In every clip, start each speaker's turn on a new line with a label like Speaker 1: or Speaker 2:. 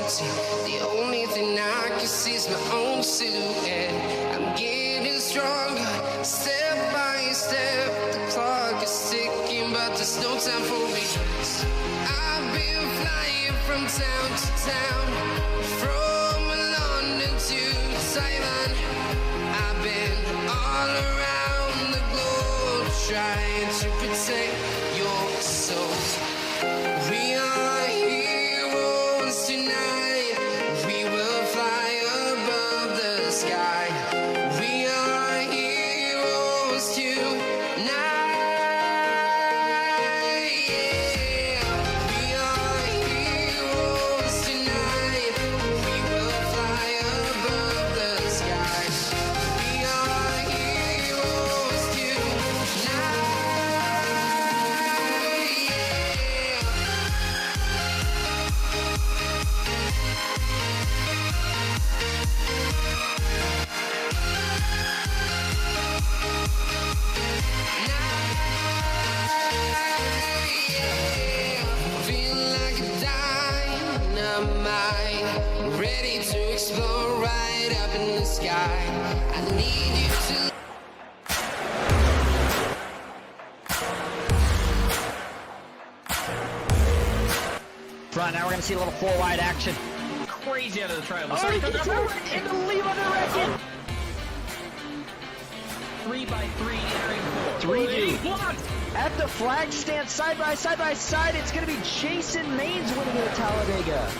Speaker 1: empty. The only thing I can see is my own silhouette. I'm getting stronger, step by step. The clock is ticking, but there's no time for regrets. I've been flying from town to town, from London to Taiwan. I've been all around the globe, trying to protect your soul. We are heroes tonight. We will fly above the sky. We are heroes tonight. Yeah. We are heroes tonight. We will fly above the sky. We are heroes tonight. Feel like a dynamite, ready to explode right up in the sky. I need you to.
Speaker 2: Front, now we're going to see a little four-wide action.
Speaker 3: Crazy out of the triangle.
Speaker 2: Oh, he gets in the lead on the record.
Speaker 3: 3x3 entering four.
Speaker 2: 3-2. At the flag stand, side by side, it's going to be Jason Maines winning it at Talladega.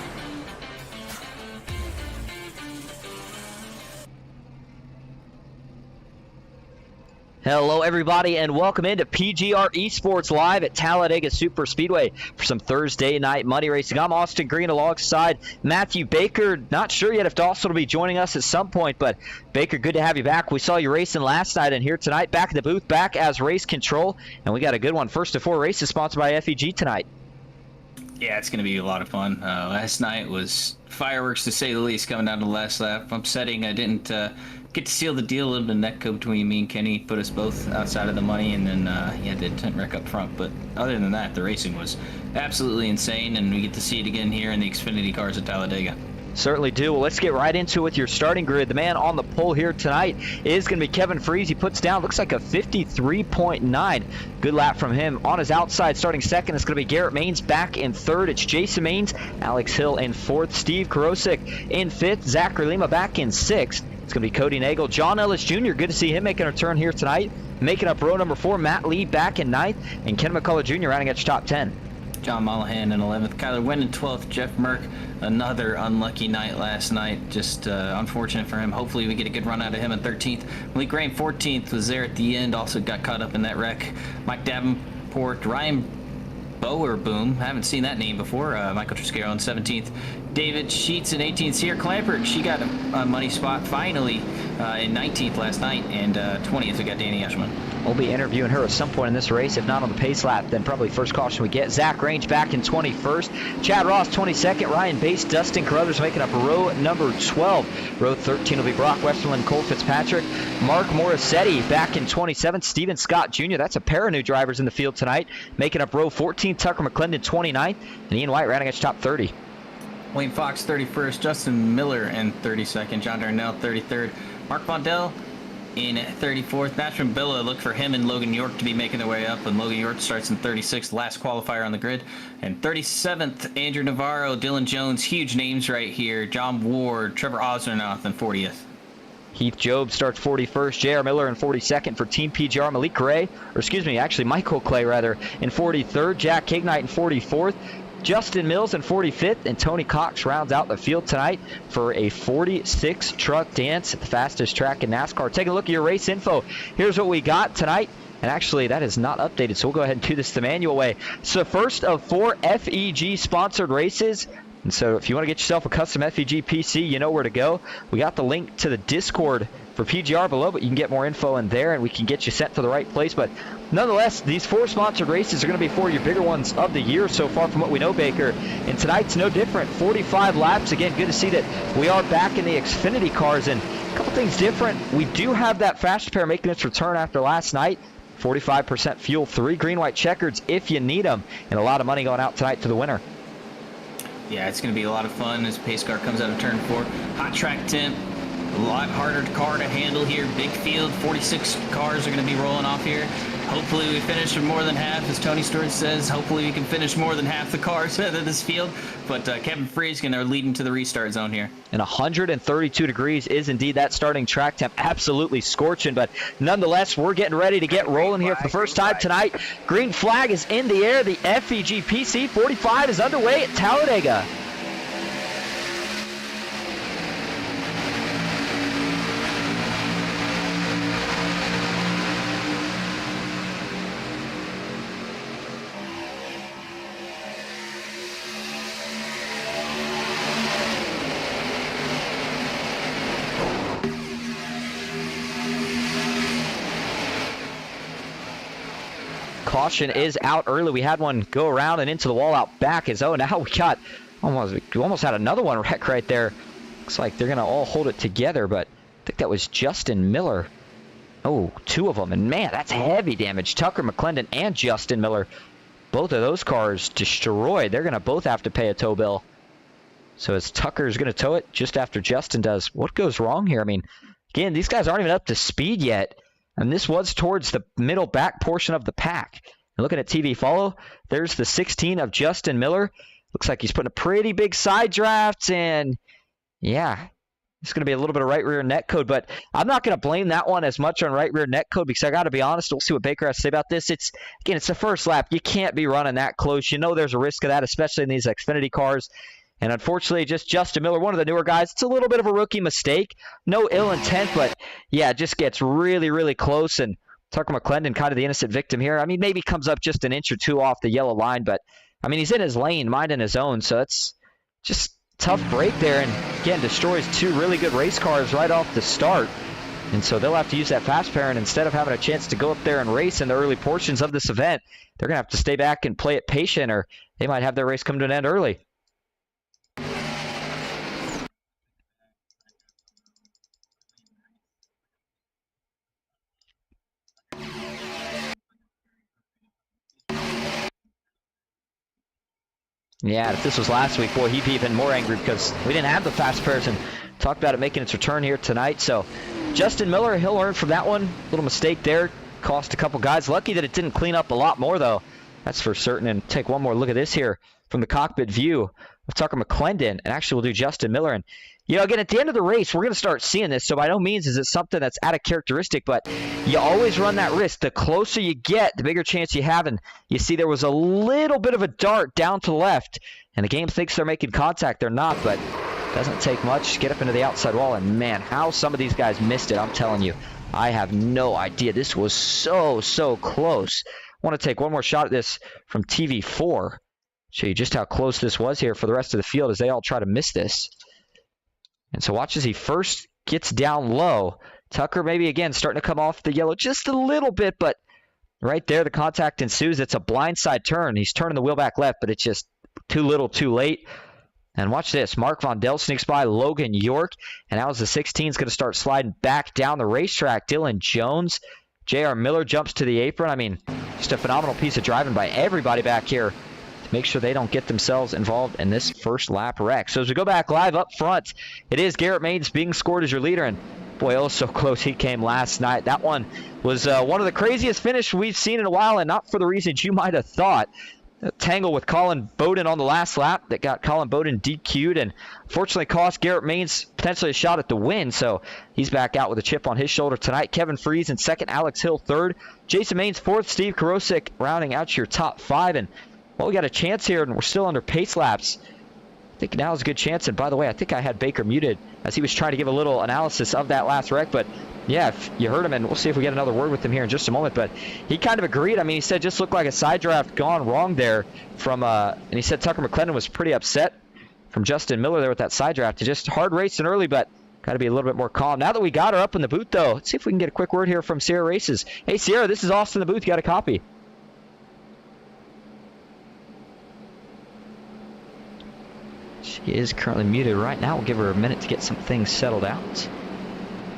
Speaker 2: Hello everybody and welcome into PGR Esports Live at Talladega Superspeedway for some Thursday night money racing. I'm Austin Green alongside Matthew Baker. Not sure yet if Dawson will be joining us at some point, but Baker, good to have you back. We saw you racing last night and here tonight, back in the booth, back as race control, and we got a good one. First of four races sponsored by FEG tonight.
Speaker 3: Yeah, it's going to be a lot of fun. Last night was fireworks to say the least coming down to the last lap. Upsetting, I didn't get to seal the deal. A little bit of netco between me and Kenny put us both outside of the money, and then the tent wreck up front. But other than that, the racing was absolutely insane, and we get to see it again here in the Xfinity cars at Talladega.
Speaker 2: Certainly do. Well, let's get right into it with your starting grid. The man on the pole here tonight is going to be Kevin Freese. He puts down, looks like a 53.9. Good lap from him. On his outside, starting second, it's going to be Garrett Maines back in third. It's Jason Maines, Alex Hill in fourth, Steve Karosik in fifth, Zachary Lima back in sixth. It's going to be Cody Nagel. John Ellis Jr., good to see him making a return here tonight. Making up row number 4, Matt Lee back in ninth, and Ken McCullough Jr. rounding out your top 10.
Speaker 3: John Mollahan in 11th, Kyler Wynn in 12th, Jeff Merck, another unlucky night last night, just unfortunate for him. Hopefully we get a good run out of him in 13th. Malik Graham 14th was there at the end, also got caught up in that wreck. Mike Davenport, Ryan Bowerboom, haven't seen that name before, Michael Triscaro in 17th. David Sheets in 18th. Sierra Clampert, she got a money spot finally in 19th last night, and 20th we got Danny Eshman.
Speaker 2: We'll be interviewing her at some point in this race. If not on the pace lap, then probably first caution we get. Zach Range back in 21st. Chad Ross 22nd. Ryan Bass, Dustin Carruthers making up row number 12. Row 13 will be Brock Westerland, Cole Fitzpatrick. Mark Morissetti back in 27th. Steven Scott Jr. That's a pair of new drivers in the field tonight. Making up row 14. Tucker McClendon 29th. And Ian White rounding out top 30.
Speaker 3: Wayne Fox 31st. Justin Miller in 32nd. John Darnell 33rd. Mark Vondell in 34th. Nathan Billa, look for him and Logan York to be making their way up, and Logan York starts in 36th, last qualifier on the grid. And 37th, Andrew Navarro, Dylan Jones, huge names right here. John Ward, Trevor Osnernoth in 40th.
Speaker 2: Heath Job starts 41st. J.R. Miller in 42nd for Team PGR. Malik Clay, or excuse me, actually Michael Clay rather, in 43rd. Jack Kignite in 44th. Justin Mills in 45th, and Tony Cox rounds out the field tonight for a 46 truck dance at the fastest track in NASCAR. Take a look at your race info. Here's what we got tonight. And actually, that is not updated, so we'll go ahead and do this the manual way. So first of 4 FEG-sponsored races. And so if you want to get yourself a custom FEG-PC, you know where to go. We got the link to the Discord for PGR below, but you can get more info in there, and we can get you sent to the right place. But nonetheless, these 4 sponsored races are going to be 4 of your bigger ones of the year so far from what we know, Baker. And tonight's no different. 45 laps. Again, good to see that we are back in the Xfinity cars. And a couple things different. We do have that fast pair making its return after last night. 45% fuel, 3 green-white checkers if you need them, and a lot of money going out tonight to the winner.
Speaker 3: Yeah, it's going to be a lot of fun as pace car comes out of turn 4. Hot track temp, a lot harder car to handle here. Big field, 46 cars are going to be rolling off here. Hopefully we finish with more than half, as Tony Stewart says. Hopefully we can finish more than half the cars out of this field. But Kevin Friesgen are leading to the restart zone here.
Speaker 2: And 132 degrees is indeed that starting track temp. Absolutely scorching, but nonetheless, we're getting ready to get rolling here for the first time tonight. Green flag is in the air. The FEG-PC 45 is underway at Talladega. Caution is out early. We had one go around and into the wall out back. Now we got almost had another one wreck right there. Looks like they're gonna all hold it together, but I think that was Justin Miller. Oh, 2 of them, and man, that's heavy damage. Tucker McClendon and Justin Miller, both of those cars destroyed. They're gonna both have to pay a tow bill. So as Tucker's gonna tow it just after Justin does. What goes wrong here? I mean, again, these guys aren't even up to speed yet. And this was towards the middle back portion of the pack. And looking at TV follow, there's the 16 of Justin Miller. Looks like he's putting a pretty big side draft, and yeah, it's going to be a little bit of right rear net code, but I'm not going to blame that one as much on right rear net code because I got to be honest, we'll see what Baker has to say about this. It's the first lap. You can't be running that close. You know there's a risk of that, especially in these Xfinity cars. And unfortunately, just Justin Miller, one of the newer guys, it's a little bit of a rookie mistake. No ill intent, but yeah, it just gets really, really close. And Tucker McClendon, kind of the innocent victim here. I mean, maybe comes up just an inch or 2 off the yellow line, but I mean, he's in his lane, minding his own. So it's just tough break there. And again, destroys 2 really good race cars right off the start. And so they'll have to use that fast pair. And instead of having a chance to go up there and race in the early portions of this event, they're going to have to stay back and play it patient, or they might have their race come to an end early. Yeah, if this was last week, boy, he'd be even more angry because we didn't have the fast pairs and talked about it making its return here tonight. So Justin Miller, he'll learn from that one. Little mistake there. Cost a couple guys. Lucky that it didn't clean up a lot more, though. That's for certain. And take one more look at this here from the cockpit view of Tucker McClendon. And actually, we'll do Justin Miller. And, you know, again, at the end of the race, we're going to start seeing this. So by no means is it something that's out of characteristic, but you always run that risk. The closer you get, the bigger chance you have. And you see there was a little bit of a dart down to the left. And the game thinks they're making contact. They're not, but doesn't take much. Get up into the outside wall. And, man, how some of these guys missed it, I'm telling you. I have no idea. This was so, so close. I want to take one more shot at this from TV4. Show you just how close this was here for the rest of the field as they all try to miss this. And so watch as he first gets down low. Tucker maybe, again, starting to come off the yellow just a little bit, but right there the contact ensues. It's a blindside turn. He's turning the wheel back left, but it's just too little too late. And watch this. Mark Vondel sneaks by Logan York. And now as the 16 is going to start sliding back down the racetrack, Dylan Jones. J.R. Miller jumps to the apron. I mean, just a phenomenal piece of driving by everybody back here to make sure they don't get themselves involved in this first lap wreck. So as we go back live up front, it is Garrett Maines being scored as your leader. And boy, oh, so close he came last night. That one was one of the craziest finishes we've seen in a while, and not for the reasons you might have thought. A tangle with Colin Bowden on the last lap that got Colin Bowden DQ'd and fortunately cost Garrett Maines potentially a shot at the win. So he's back out with a chip on his shoulder tonight. Kevin Fries in second, Alex Hill third, Jason Maines fourth, Steve Karosik rounding out your top 5. And well, we got a chance here, and we're still under pace laps. I think now is a good chance. And by the way, I think I had Baker muted as he was trying to give a little analysis of that last wreck. But yeah, if you heard him, and we'll see if we get another word with him here in just a moment. But he kind of agreed. I mean, he said just looked like a side draft gone wrong there from, and he said Tucker McClendon was pretty upset from Justin Miller there with that side draft. Just hard racing early, but got to be a little bit more calm. Now that we got her up in the booth, though, let's see if we can get a quick word here from Sierra Races. Hey, Sierra, this is Austin in the booth. You got a copy? She is currently muted right now. We'll give her a minute to get some things settled out.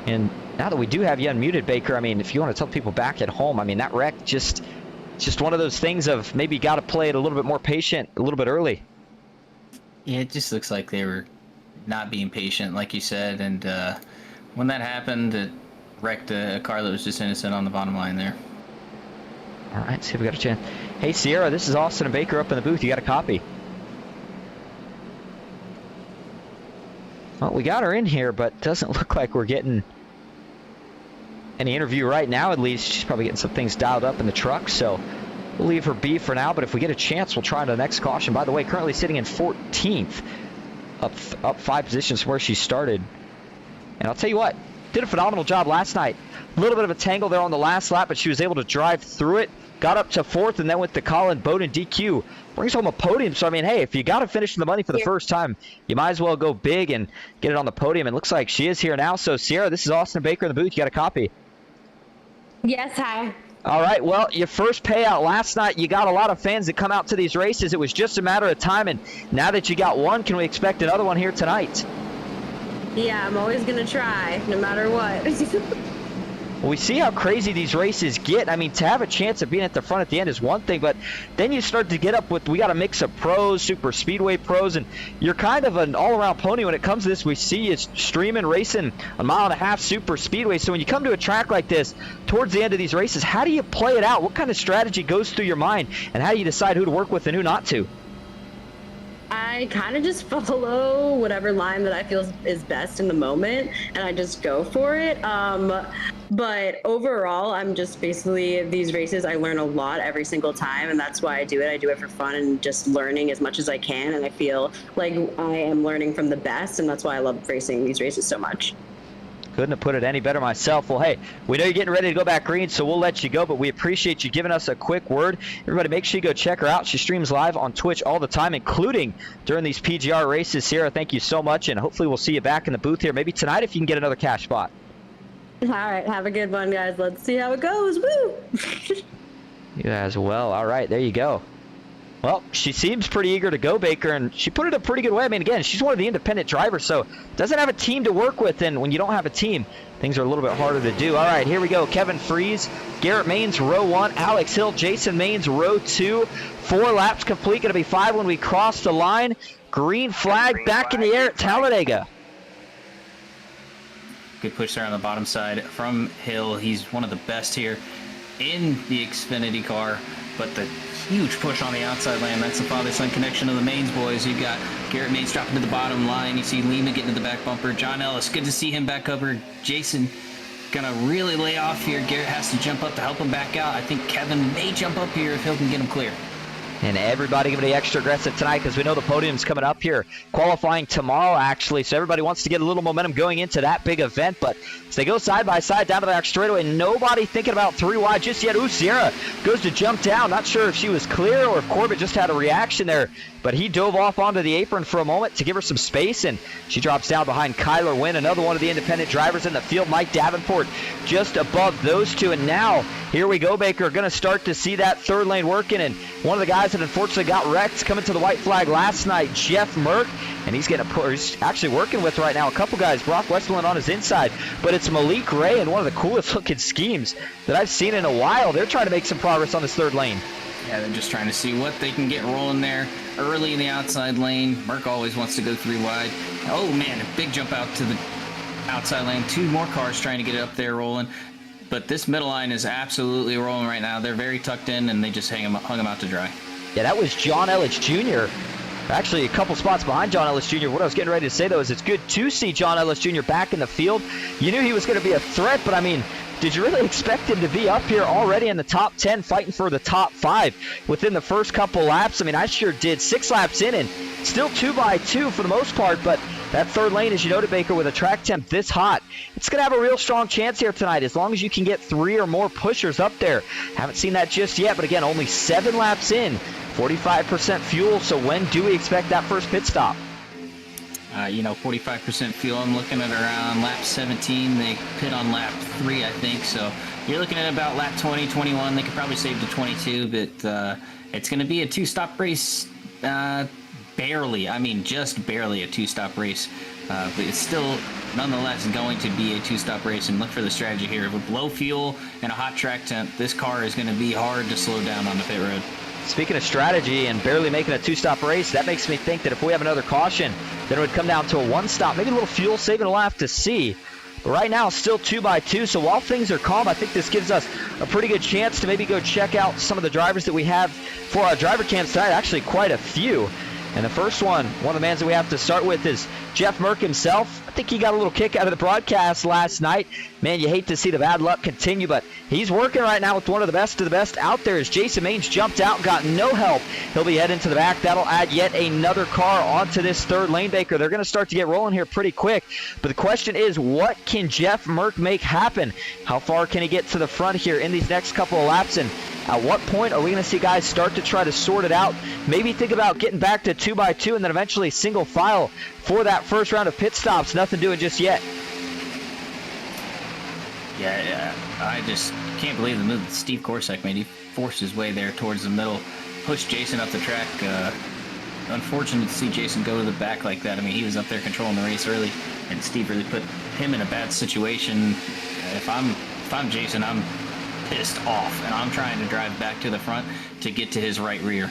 Speaker 2: And now that we do have you unmuted, Baker, I mean, if you want to tell people back at home, I mean, that wreck just one of those things of maybe got to play it a little bit more patient, a little bit early.
Speaker 3: Yeah, it just looks like they were not being patient, like you said, and when that happened, it wrecked a car that was just innocent on the bottom line there.
Speaker 2: All right, see if we got a chance. Hey, Sierra, this is Austin and Baker up in the booth. You got a copy? Well, we got her in here, but doesn't look like we're getting any interview right now, at least. She's probably getting some things dialed up in the truck, so we'll leave her be for now. But if we get a chance, we'll try the next caution. By the way, currently sitting in 14th, up 5 positions from where she started. And I'll tell you what, did a phenomenal job last night. A little bit of a tangle there on the last lap, but she was able to drive through it. Got up to 4th, and then with the Colin Bowden DQ, brings home a podium. So, I mean, hey, if you got to finish in the money for the first time, you might as well go big and get it on the podium. And looks like she is here now. So, Sierra, this is Austin Baker in the booth. You got a copy?
Speaker 4: Yes, hi.
Speaker 2: All right, well, your first payout last night, you got a lot of fans that come out to these races. It was just a matter of time, and now that you got one, can we expect another one here tonight?
Speaker 4: Yeah, I'm always going to try, no matter what.
Speaker 2: Well, we see how crazy these races get. I mean, to have a chance of being at the front at the end is one thing, but then you start to get up with, we got a mix of pros, super speedway pros, and you're kind of an all-around pony when it comes to this. We see you streaming, racing a 1.5-mile super speedway. So when you come to a track like this, towards the end of these races, how do you play it out? What kind of strategy goes through your mind, and how do you decide who to work with and who not to?
Speaker 4: I kind of just follow whatever line that I feel is best in the moment, and I just go for it. But overall, I'm just basically, these races, I learn a lot every single time, and that's why I do it. I do it for fun and just learning as much as I can, and I feel like I am learning from the best, and that's why I love racing these races so much.
Speaker 2: Couldn't have put it any better myself. Well, hey, we know you're getting ready to go back green, so we'll let you go, but we appreciate you giving us a quick word. Everybody, make sure you go check her out. She streams live on Twitch all the time, including during these PGR races. Sarah, thank you so much, and hopefully we'll see you back in the booth here, maybe tonight if you can get another cash spot.
Speaker 4: All right, have a good one, guys. Let's see how it goes. Woo!
Speaker 2: You as well. All right, there you go. Well, she seems pretty eager to go, Baker, and she put it a pretty good way. I mean, again, she's one of the independent drivers, so doesn't have a team to work with, and when you don't have a team, things are a little bit harder to do. All right, here we go. Kevin Freeze, Garrett Maines, row 1, Alex Hill, Jason Maines, row 2. 4 laps complete, going to be 5 when we cross the line. Green flag back in the air at Talladega.
Speaker 3: Good push there on the bottom side from Hill. He's one of the best here in the Xfinity car, but the huge push on the outside lane, that's the father-son connection of the Maines boys. You've got Garrett Maines dropping to the bottom line. You see Lima getting to the back bumper. John Ellis, good to see him back over. Jason gonna really lay off here. Garrett has to jump up to help him back out. I think Kevin may jump up here if Hill can get him clear.
Speaker 2: And everybody going to be extra aggressive tonight because we know the podium's coming up here. Qualifying tomorrow, actually. So everybody wants to get a little momentum going into that big event. But as they go side by side down to the back straightaway, nobody thinking about 3 wide just yet. Ooh, Sierra goes to jump down. Not sure if she was clear or if Corbett just had a reaction there. But he dove off onto the apron for a moment to give her some space, and she drops down behind Kyler Wynn, another one of the independent drivers in the field. Mike Davenport just above those two. And now, here we go, Baker. Going to start to see that third lane working, and one of the guys that unfortunately got wrecked coming to the white flag last night, Jeff Merck, and he's actually working with right now a couple guys. Brock Westerlund on his inside, but it's Malik Ray and one of the coolest looking schemes that I've seen in a while. They're trying to make some progress on this third lane.
Speaker 3: Yeah, they're just trying to see what they can get rolling there early in the outside lane. Merck always wants to go 3 wide. Oh man, a big jump out to the outside lane. 2 more cars trying to get it up there rolling. But this middle line is absolutely rolling right now. They're very tucked in, and they just hung him out to dry.
Speaker 2: Yeah, that was John Ellis Jr. Actually, a couple spots behind John Ellis Jr. What I was getting ready to say, though, is it's good to see John Ellis Jr. back in the field. You knew he was going to be a threat, but I mean, did you really expect him to be up here already in the top 10 fighting for the top 5 within the first couple laps? I mean, I sure did. 6 laps in and still 2 by 2 for the most part, but that third lane, as you noted, Baker, with a track temp this hot, it's going to have a real strong chance here tonight as long as you can get 3 or more pushers up there. Haven't seen that just yet, but again, only 7 laps in, 45% fuel, so when do we expect that first pit stop?
Speaker 3: 45% fuel. I'm looking at around lap 17. They pit on lap 3, I think. So you're looking at about lap 20, 21. They could probably save to 22, but it's going to be a 2-stop race. Barely. I mean, just barely a 2-stop race. But it's still, nonetheless, going to be a 2-stop race. And look for the strategy here. With low fuel and a hot track temp, this car is going to be hard to slow down on the pit road.
Speaker 2: speaking of strategy and barely making a two-stop race, that makes me think that if we have another caution, then it would come down to a one-stop, maybe a little fuel saving. We'll have to see. But right now, still 2x2, so while things are calm, I think this gives us a pretty good chance to maybe go check out some of the drivers that we have for our driver cams tonight. Actually, quite a few. And the first one of the men that we have to start with is Jeff Merck himself. I think he got a little kick out of the broadcast last night. Man, you hate to see the bad luck continue, but he's working right now with one of the best out there as Jason Maines jumped out, got no help. He'll be heading to the back. That'll add yet another car onto this third lane, Baker. They're going to start to get rolling here pretty quick. But the question is, what can Jeff Merck make happen? How far can he get to the front here in these next couple of laps? And at what point are we going to see guys start to try to sort it out? Maybe think about getting back to 2x2 and then eventually single file for that first round of pit stops. Nothing doing just yet.
Speaker 3: Yeah, I just can't believe the move that Steve Korsak made. He forced his way there towards the middle, pushed Jason up the track. Unfortunate to see Jason go to the back like that. I mean, he was up there controlling the race early, and Steve really put him in a bad situation. If I'm Jason, I'm pissed off, and I'm trying to drive back to the front to get to his right rear.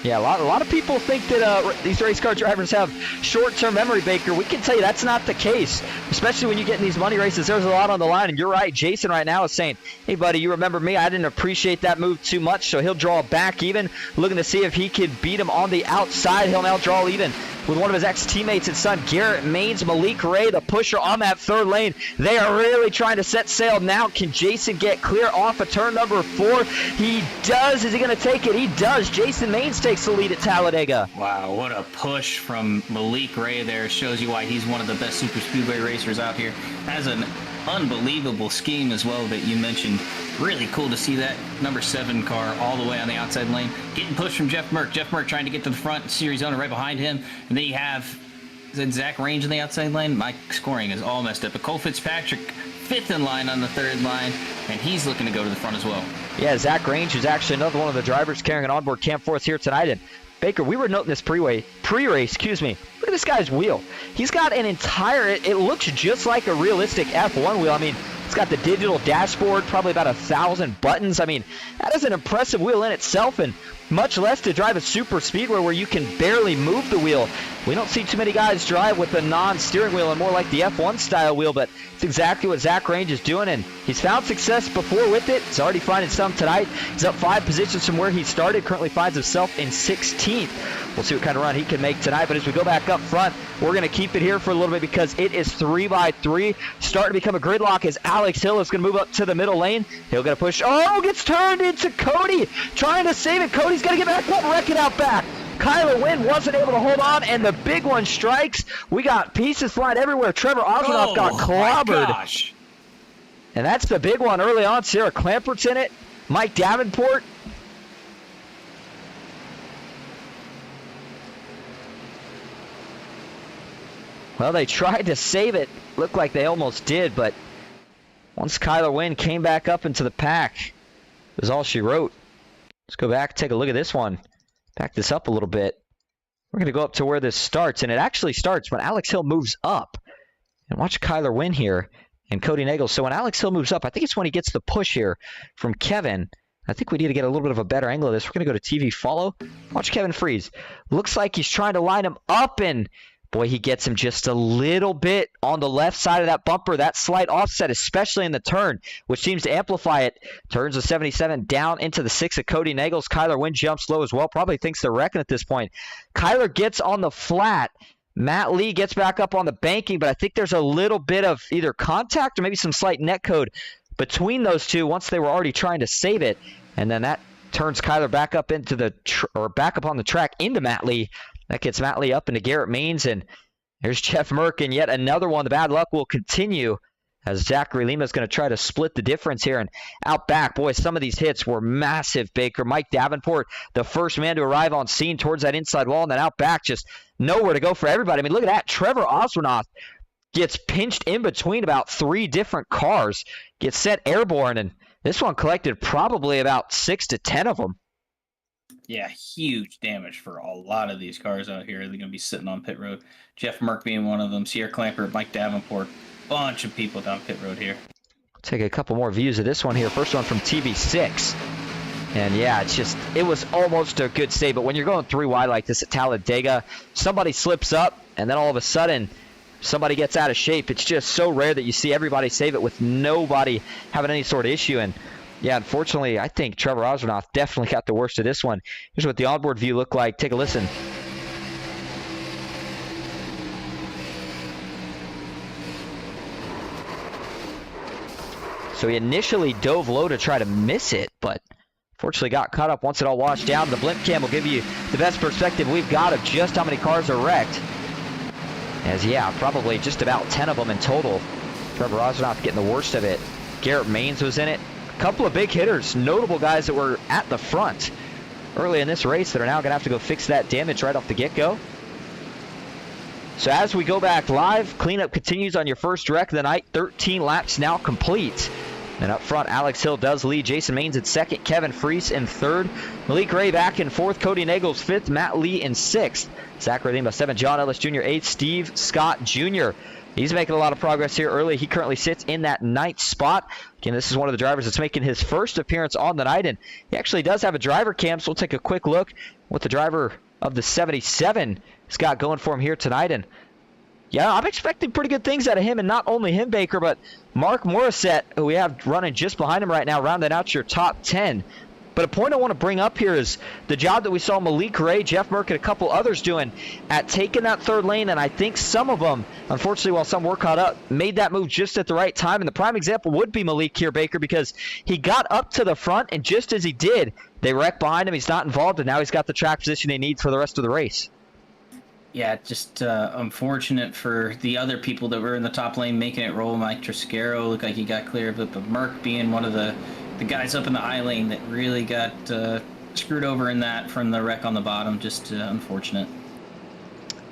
Speaker 2: Yeah, a lot of people think that these race car drivers have short-term memory, Baker. We can tell you that's not the case, especially when you get in these money races. There's a lot on the line, and you're right. Jason right now is saying, hey, buddy, you remember me? I didn't appreciate that move too much, so he'll draw back even, looking to see if he could beat him on the outside. He'll now draw even with one of his ex-teammates and son, Garrett Maines. Malik Ray, the pusher on that third lane. They are really trying to set sail now. Can Jason get clear off of turn number 4? He does. Is he going to take it? He does. Jason Maines takes the lead at Talladega.
Speaker 3: Wow, what a push from Malik Ray there. Shows you why he's one of the best super speedway racers out here. Has an unbelievable scheme as well that you mentioned. Really cool to see that number 7 car all the way on the outside lane. Getting pushed from Jeff Merck. Jeff Merck trying to get to the front. Series owner right behind him. And then you have, is it Zach Range on the outside lane? My scoring is all messed up. But Cole Fitzpatrick, 5th in line on the 3rd line. And he's looking to go to the front as well.
Speaker 2: Yeah, Zach Range is actually another one of the drivers carrying an onboard cam for us here tonight. And Baker, we were noting this pre-race, Look at this guy's wheel. He's got an entire, it looks just like a realistic F1 wheel. I mean, it's got the digital dashboard, probably about 1,000 buttons. I mean, that is an impressive wheel in itself, and much less to drive a super speedway where you can barely move the wheel. We don't see too many guys drive with a non-steering wheel and more like the F1 style wheel, but it's exactly what Zach Range is doing, and he's found success before with it. He's already finding some tonight. He's up 5 positions from where he started, currently finds himself in 16th. We'll see what kind of run he can make tonight, but as we go back up front, we're going to keep it here for a little bit because it is 3x3, starting to become a gridlock as Alex Hill is going to move up to the middle lane. He'll get a push. Oh, gets turned into Cody, trying to save it. Cody's got to get back up, wreck it out back. Kyler Wynn wasn't able to hold on, and the big one strikes. We got pieces flying everywhere. Trevor Osmanoff got clobbered.
Speaker 3: My gosh.
Speaker 2: And that's the big one early on. Sarah Clampert's in it. Mike Davenport. Well, they tried to save it. Looked like they almost did, but once Kyler Wynn came back up into the pack, it was all she wrote. Let's go back and take a look at this one. Back this up a little bit. We're going to go up to where this starts, and it actually starts when Alex Hill moves up. And watch Kyler Wynn here and Cody Nagel. So when Alex Hill moves up, I think it's when he gets the push here from Kevin. I think we need to get a little bit of a better angle of this. We're going to go to TV follow. Watch Kevin freeze. Looks like he's trying to line him up, and boy, he gets him just a little bit on the left side of that bumper. That slight offset, especially in the turn, which seems to amplify it. Turns the 77 down into the 6 of Cody Nagels. Kyler Wynn jumps low as well. Probably thinks they're wrecking at this point. Kyler gets on the flat. Matt Lee gets back up on the banking, but I think there's a little bit of either contact or maybe some slight netcode between those two once they were already trying to save it. And then that turns Kyler back up into the back up on the track into Matt Lee. That gets Matt Lee up into Garrett Maines, and there's Jeff Merck, and yet another one. The bad luck will continue as Zachary Lima is going to try to split the difference here. And out back, boy, some of these hits were massive, Baker. Mike Davenport, the first man to arrive on scene towards that inside wall, and then out back, just nowhere to go for everybody. I mean, look at that. Trevor Osmanoff gets pinched in between about 3 different cars, gets set airborne, and this one collected probably about 6 to 10 of them.
Speaker 3: Yeah, huge damage for a lot of these cars out here. They're going to be sitting on pit road. Jeff Merck being one of them. Sierra Clamper, Mike Davenport. Bunch of people down pit road here.
Speaker 2: Take a couple more views of this one here. First one from TV6. And yeah, it was almost a good save. But when you're going 3 wide like this at Talladega, somebody slips up, and then all of a sudden, somebody gets out of shape. It's just so rare that you see everybody save it with nobody having any sort of issue. And yeah, unfortunately, I think Trevor Osronoff definitely got the worst of this one. Here's what the onboard view looked like. Take a listen. So he initially dove low to try to miss it, but fortunately got caught up once it all washed down. The blimp cam will give you the best perspective we've got of just how many cars are wrecked. As yeah, probably just about 10 of them in total. Trevor Osronoff getting the worst of it. Garrett Maines was in it. A couple of big hitters, notable guys that were at the front early in this race that are now going to have to go fix that damage right off the get-go. So as we go back live, cleanup continues on your first wreck of the night. 13 laps now complete. And up front, Alex Hill does lead. Jason Maines in second. Kevin Freese in third. Malik Ray back in fourth. Cody Nagels fifth. Matt Lee in sixth. Zachary Lima 7th. John Ellis Jr. 8th. Steve Scott Jr. He's making a lot of progress here early. He currently sits in that 9th spot. Again, this is one of the drivers that's making his first appearance on the night. And he actually does have a driver cam, so we'll take a quick look what the driver of the 77 has got going for him here tonight. And yeah, I'm expecting pretty good things out of him, and not only him, Baker, but Mark Morissette, who we have running just behind him right now, rounding out your top 10. But a point I want to bring up here is the job that we saw Malik Ray, Jeff Merck, and a couple others doing at taking that third lane, and I think some of them, unfortunately, while some were caught up, made that move just at the right time. And the prime example would be Malik here, Baker, because he got up to the front, and just as he did, they wrecked behind him. He's not involved, and now he's got the track position he needs for the rest of the race.
Speaker 3: Yeah, just unfortunate for the other people that were in the top lane making it roll. Mike Triscaro looked like he got clear of it, but Merck being one of the guys up in the I lane that really got screwed over in that from the wreck on the bottom. Just unfortunate.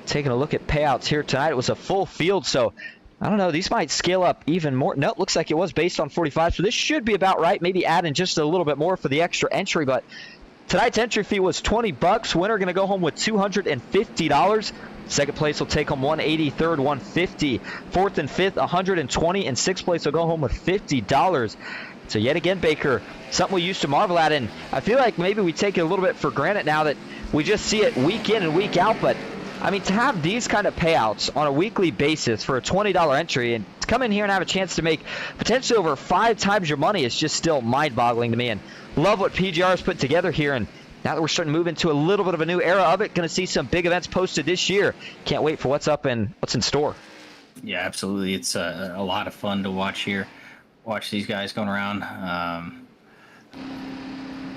Speaker 2: Taking a look at payouts here tonight, it was a full field, so I don't know, these might scale up even more. No, it looks like it was based on 45, so this should be about right. Maybe add in just a little bit more for the extra entry, but tonight's entry fee was $20. Winner going to go home with $250. Second place will take home $180. Third, $150. Fourth and fifth, $120. And sixth place will go home with $50. So yet again, Baker, something we used to marvel at. And I feel like maybe we take it a little bit for granted now that we just see it week in and week out. But, I mean, to have these kind of payouts on a weekly basis for a $20 entry and to come in here and have a chance to make potentially over 5 times your money is just still mind-boggling to me. And love what PGR has put together here, and now that we're starting to move into a little bit of a new era of it, going to see some big events posted this year. Can't wait for what's up and what's in store.
Speaker 3: Yeah, absolutely. It's a lot of fun to watch here. Watch these guys going around.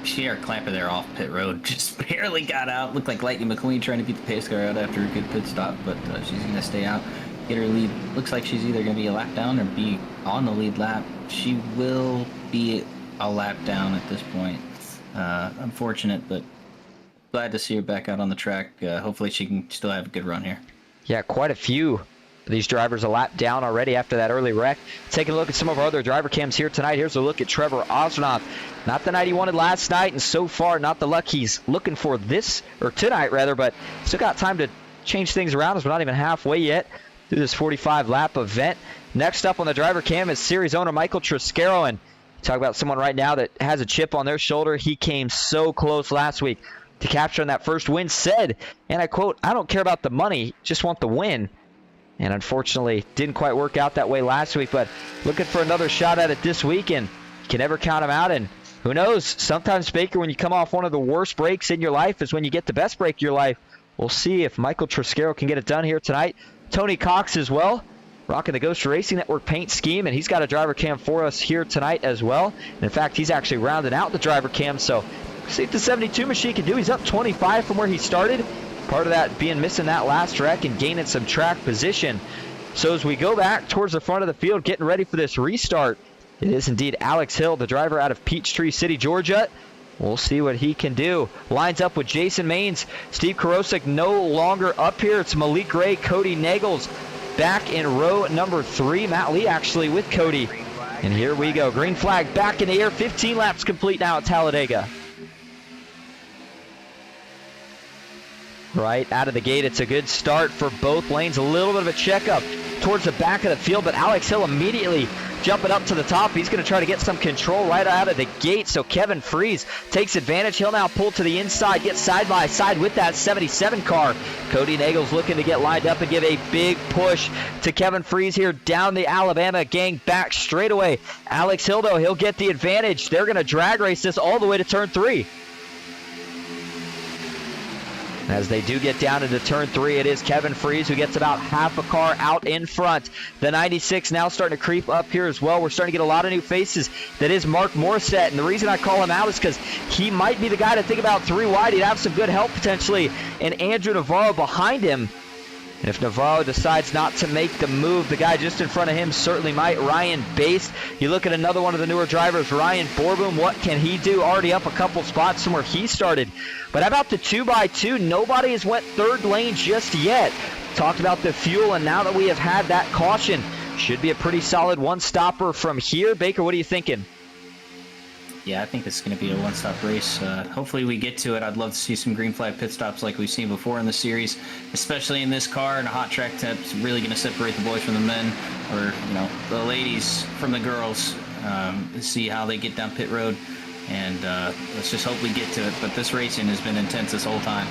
Speaker 3: Sierra Clamper there off pit road just barely got out. Looked like Lightning McQueen trying to beat the pace car out after a good pit stop, but she's going to stay out. Get her lead. Looks like she's either going to be a lap down or be on the lead lap. She will be a lap down at this point. Unfortunate, but glad to see her back out on the track. Hopefully she can still have a good run here.
Speaker 2: Yeah, quite a few of these drivers a lap down already after that early wreck. Taking a look at some of our other driver cams here tonight. Here's a look at Trevor Osronoff. Not the night he wanted last night, and so far not the luck he's looking for tonight rather, but still got time to change things around as we're not even halfway yet through this 45 lap event. Next up on the driver cam is series owner Michael Triscaro, and talk about someone right now that has a chip on their shoulder. He came so close last week to capturing that first win. Said, and I quote, "I don't care about the money, just want the win." And unfortunately, didn't quite work out that way last week, but looking for another shot at it this week, and you can never count him out. And who knows, sometimes, Baker, when you come off one of the worst breaks in your life is when you get the best break of your life. We'll see if Michael Triscaro can get it done here tonight. Tony Cox as well, rocking the Ghost Racing Network paint scheme, and he's got a driver cam for us here tonight as well. And in fact, he's actually rounding out the driver cam, so see if the 72 machine can do. He's up 25 from where he started. Part of that being missing that last wreck and gaining some track position. So as we go back towards the front of the field, getting ready for this restart, it is indeed Alex Hill, the driver out of Peachtree City, Georgia. We'll see what he can do. Lines up with Jason Maines. Steve Karosik no longer up here. It's Malik Ray, Cody Nagels back in row number 3. Matt Lee actually with Cody. And here we go. Green flag back in the air. 15 laps complete now at Talladega. Right out of the gate, it's a good start for both lanes. A little bit of a checkup towards the back of the field, but Alex Hill immediately jumping up to the top. He's going to try to get some control right out of the gate, so Kevin Freese takes advantage. He'll now pull to the inside, get side by side with that 77 car. Cody Nagels looking to get lined up and give a big push to Kevin Freese here down the Alabama gang back straightaway. Alex Hill, though, he'll get the advantage. They're going to drag race this all the way to turn 3. As they do get down into turn 3, it is Kevin Freese who gets about half a car out in front. The 96 now starting to creep up here as well. We're starting to get a lot of new faces. That is Mark Morissette, and the reason I call him out is because he might be the guy to think about 3 wide. He'd have some good help potentially, and Andrew Navarro behind him. And if Navarro decides not to make the move, the guy just in front of him certainly might. Ryan Baste. You look at another one of the newer drivers, Ryan Borboom. What can he do? Already up a couple spots from where he started. But how about the 2x2? Nobody has went third lane just yet. Talked about the fuel, and now that we have had that caution, should be a pretty solid one-stopper from here. Baker, what are you thinking?
Speaker 3: Yeah, I think this is going to be a one-stop race. Hopefully we get to it. I'd love to see some green flag pit stops like we've seen before in the series, especially in this car. And a hot track temp is really going to separate the boys from the men, or the ladies from the girls. See how they get down pit road, and let's just hope we get to it. But this racing has been intense this whole time.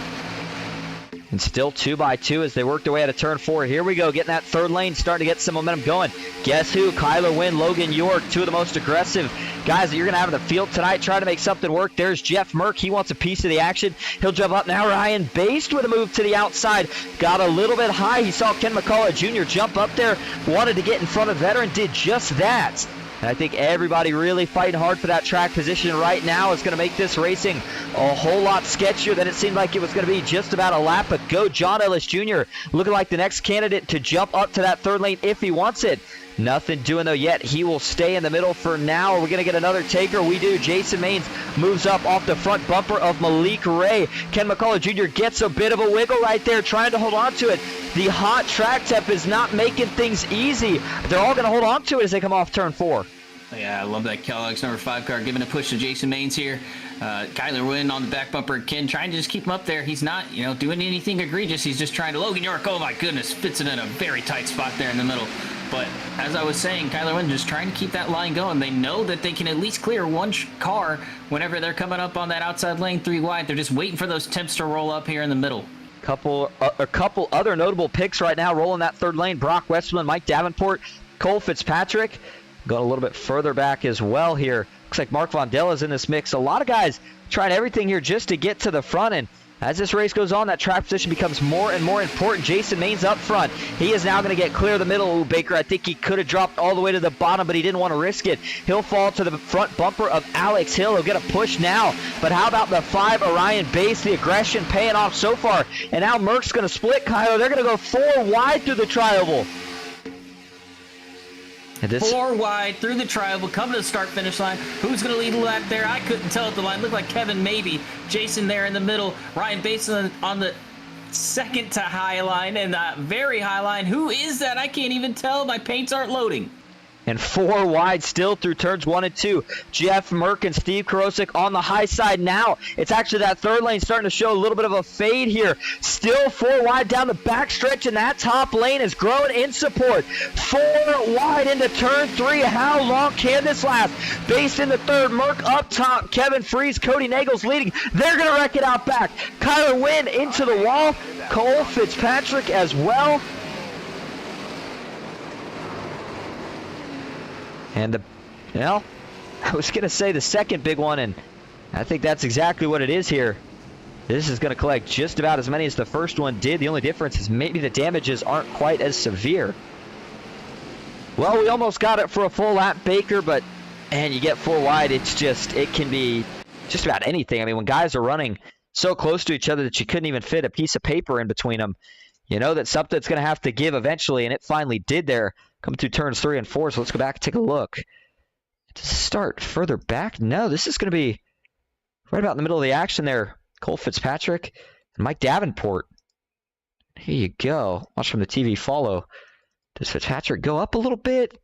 Speaker 2: And still 2x2 as they work their way out of turn 4. Here we go, getting that third lane, starting to get some momentum going. Guess who? Kyler Wynn, Logan York, 2 of the most aggressive guys that you're going to have in the field tonight, trying to make something work. There's Jeff Merck. He wants a piece of the action. He'll jump up now. Ryan Baste with a move to the outside. Got a little bit high. He saw Ken McCullough Jr. jump up there, wanted to get in front of veteran, did just that. And I think everybody really fighting hard for that track position right now is going to make this racing a whole lot sketchier than it seemed like it was going to be just about a lap ago. John Ellis Jr. looking like the next candidate to jump up to that third lane if he wants it. Nothing doing though yet. He will stay in the middle for now. Are we going to get another taker? We do. Jason Maines moves up off the front bumper of Malik Ray. Ken McCullough Jr. gets a bit of a wiggle right there, trying to hold on to it. The hot track temp is not making things easy. They're all going to hold on to it as they come off turn 4.
Speaker 3: Yeah, I love that Kellogg's number 5 car giving a push to Jason Maines here. Kyler Wynn on the back bumper. Ken trying to just keep him up there. He's not, doing anything egregious. He's just trying to. Logan York, oh my goodness, fits it in a very tight spot there in the middle. But as I was saying, Kyler Wynn just trying to keep that line going. They know that they can at least clear one car whenever they're coming up on that outside lane 3 wide. They're just waiting for those temps to roll up here in the middle.
Speaker 2: A couple other notable picks right now rolling that third lane. Brock Westman, Mike Davenport, Cole Fitzpatrick. Going a little bit further back as well here. Looks like Mark Vondella's in this mix. A lot of guys trying everything here just to get to the front. And as this race goes on, that track position becomes more and more important. Jason Maines up front. He is now going to get clear of the middle. Ooh, Baker, I think he could have dropped all the way to the bottom, but he didn't want to risk it. He'll fall to the front bumper of Alex Hill. He'll get a push now. But how about the 5, Orion Baste? The aggression paying off so far. And now Merck's going to split Kyler. They're going to go 4 wide through the tri-oval.
Speaker 3: 4 wide through the tri-oval, coming to the start-finish line. Who's going to lead the lap there? I couldn't tell at the line. Looked like Kevin maybe. Jason there in the middle. Ryan Bates on the second to high line and the very high line. Who is that? I can't even tell. My paints aren't loading.
Speaker 2: And 4 wide still through turns 1 and 2. Jeff Merck and Steve Karosik on the high side now. It's actually that third lane starting to show a little bit of a fade here. Still 4 wide down the back stretch, and that top lane is growing in support. 4 wide into turn 3. How long can this last? Based in the third, Merck up top. Kevin Freese, Cody Nagels leading. They're going to wreck it out back. Kyler Wynn into the wall. Cole Fitzpatrick as well. And I was going to say the second big one, and I think that's exactly what it is here. This is going to collect just about as many as the first one did. The only difference is maybe the damages aren't quite as severe. Well, we almost got it for a full lap, Baker, but, and you get 4 wide, it can be just about anything. I mean, when guys are running so close to each other that you couldn't even fit a piece of paper in between them, you know that something's going to have to give eventually, and it finally did there. Coming through turns 3 and 4, so let's go back and take a look. Does it start further back? No, this is going to be right about in the middle of the action there. Cole Fitzpatrick and Mike Davenport. Here you go. Watch from the TV follow. Does Fitzpatrick go up a little bit?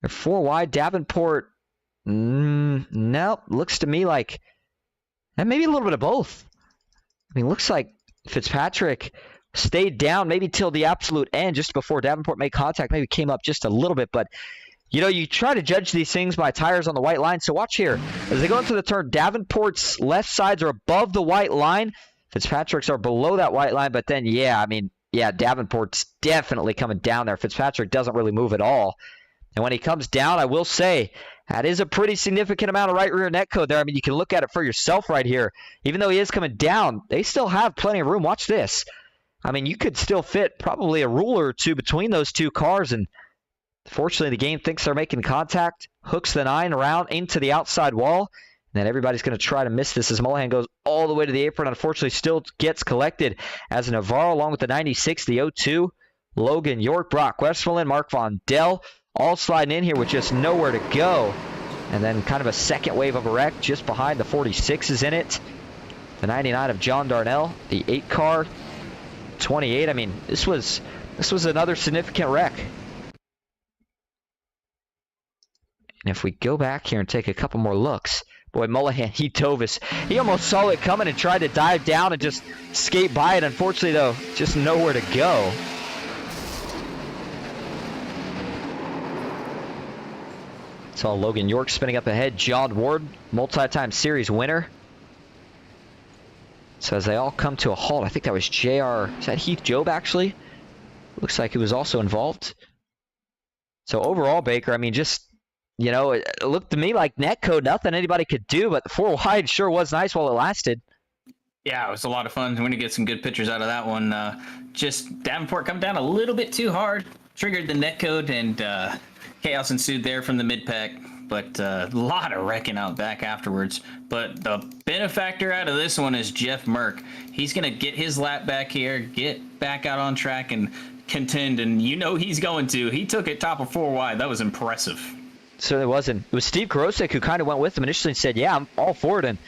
Speaker 2: They're 4 wide. Davenport, no. Looks to me like maybe a little bit of both. I mean, looks like Fitzpatrick stayed down maybe till the absolute end, just before Davenport made contact, maybe came up just a little bit. But, you know, you try to judge these things by tires on the white line. So watch here. As they go into the turn, Davenport's left sides are above the white line. Fitzpatrick's are below that white line. But then, Davenport's definitely coming down there. Fitzpatrick doesn't really move at all. And when he comes down, I will say, that is a pretty significant amount of right rear net code there. I mean, you can look at it for yourself right here. Even though he is coming down, they still have plenty of room. Watch this. I mean, you could still fit probably a ruler or two between those two cars. And fortunately, the game thinks they're making contact. Hooks the 9 around into the outside wall. And then everybody's going to try to miss this as Mullihan goes all the way to the apron. Unfortunately, still gets collected as Navarro along with the 96, the 02. Logan York, Brock Westphalen, Mark Von Dell. All sliding in here with just nowhere to go. And then kind of a second wave of a wreck just behind. The 46 is in it. The 99 of John Darnell. The 8 car. 28. I mean, this was another significant wreck. And if we go back here and take a couple more looks. Boy, Mullihan, he dove us. He almost saw it coming and tried to dive down and just skate by it. Unfortunately, though, just nowhere to go. Saw Logan York spinning up ahead. John Ward, multi-time series winner. So as they all come to a halt, I think that was JR. Is that Heath Job, actually? Looks like he was also involved. So overall, Baker, I mean, just, you know, it looked to me like netcode, nothing anybody could do, but the 4 wide sure was nice while it lasted.
Speaker 3: Yeah, it was a lot of fun. We're going to get some good pictures out of that one. Just Davenport come down a little bit too hard, triggered the netcode, and chaos ensued there from the mid-pack. But a lot of wrecking out back afterwards. But the benefactor out of this one is Jeff Merck. He's going to get his lap back here, get back out on track, and contend. And you know he's going to. He took it top of 4 wide. That was impressive.
Speaker 2: Certainly wasn't. It was Steve Karosik who kind of went with him initially and said, yeah, I'm all for it. And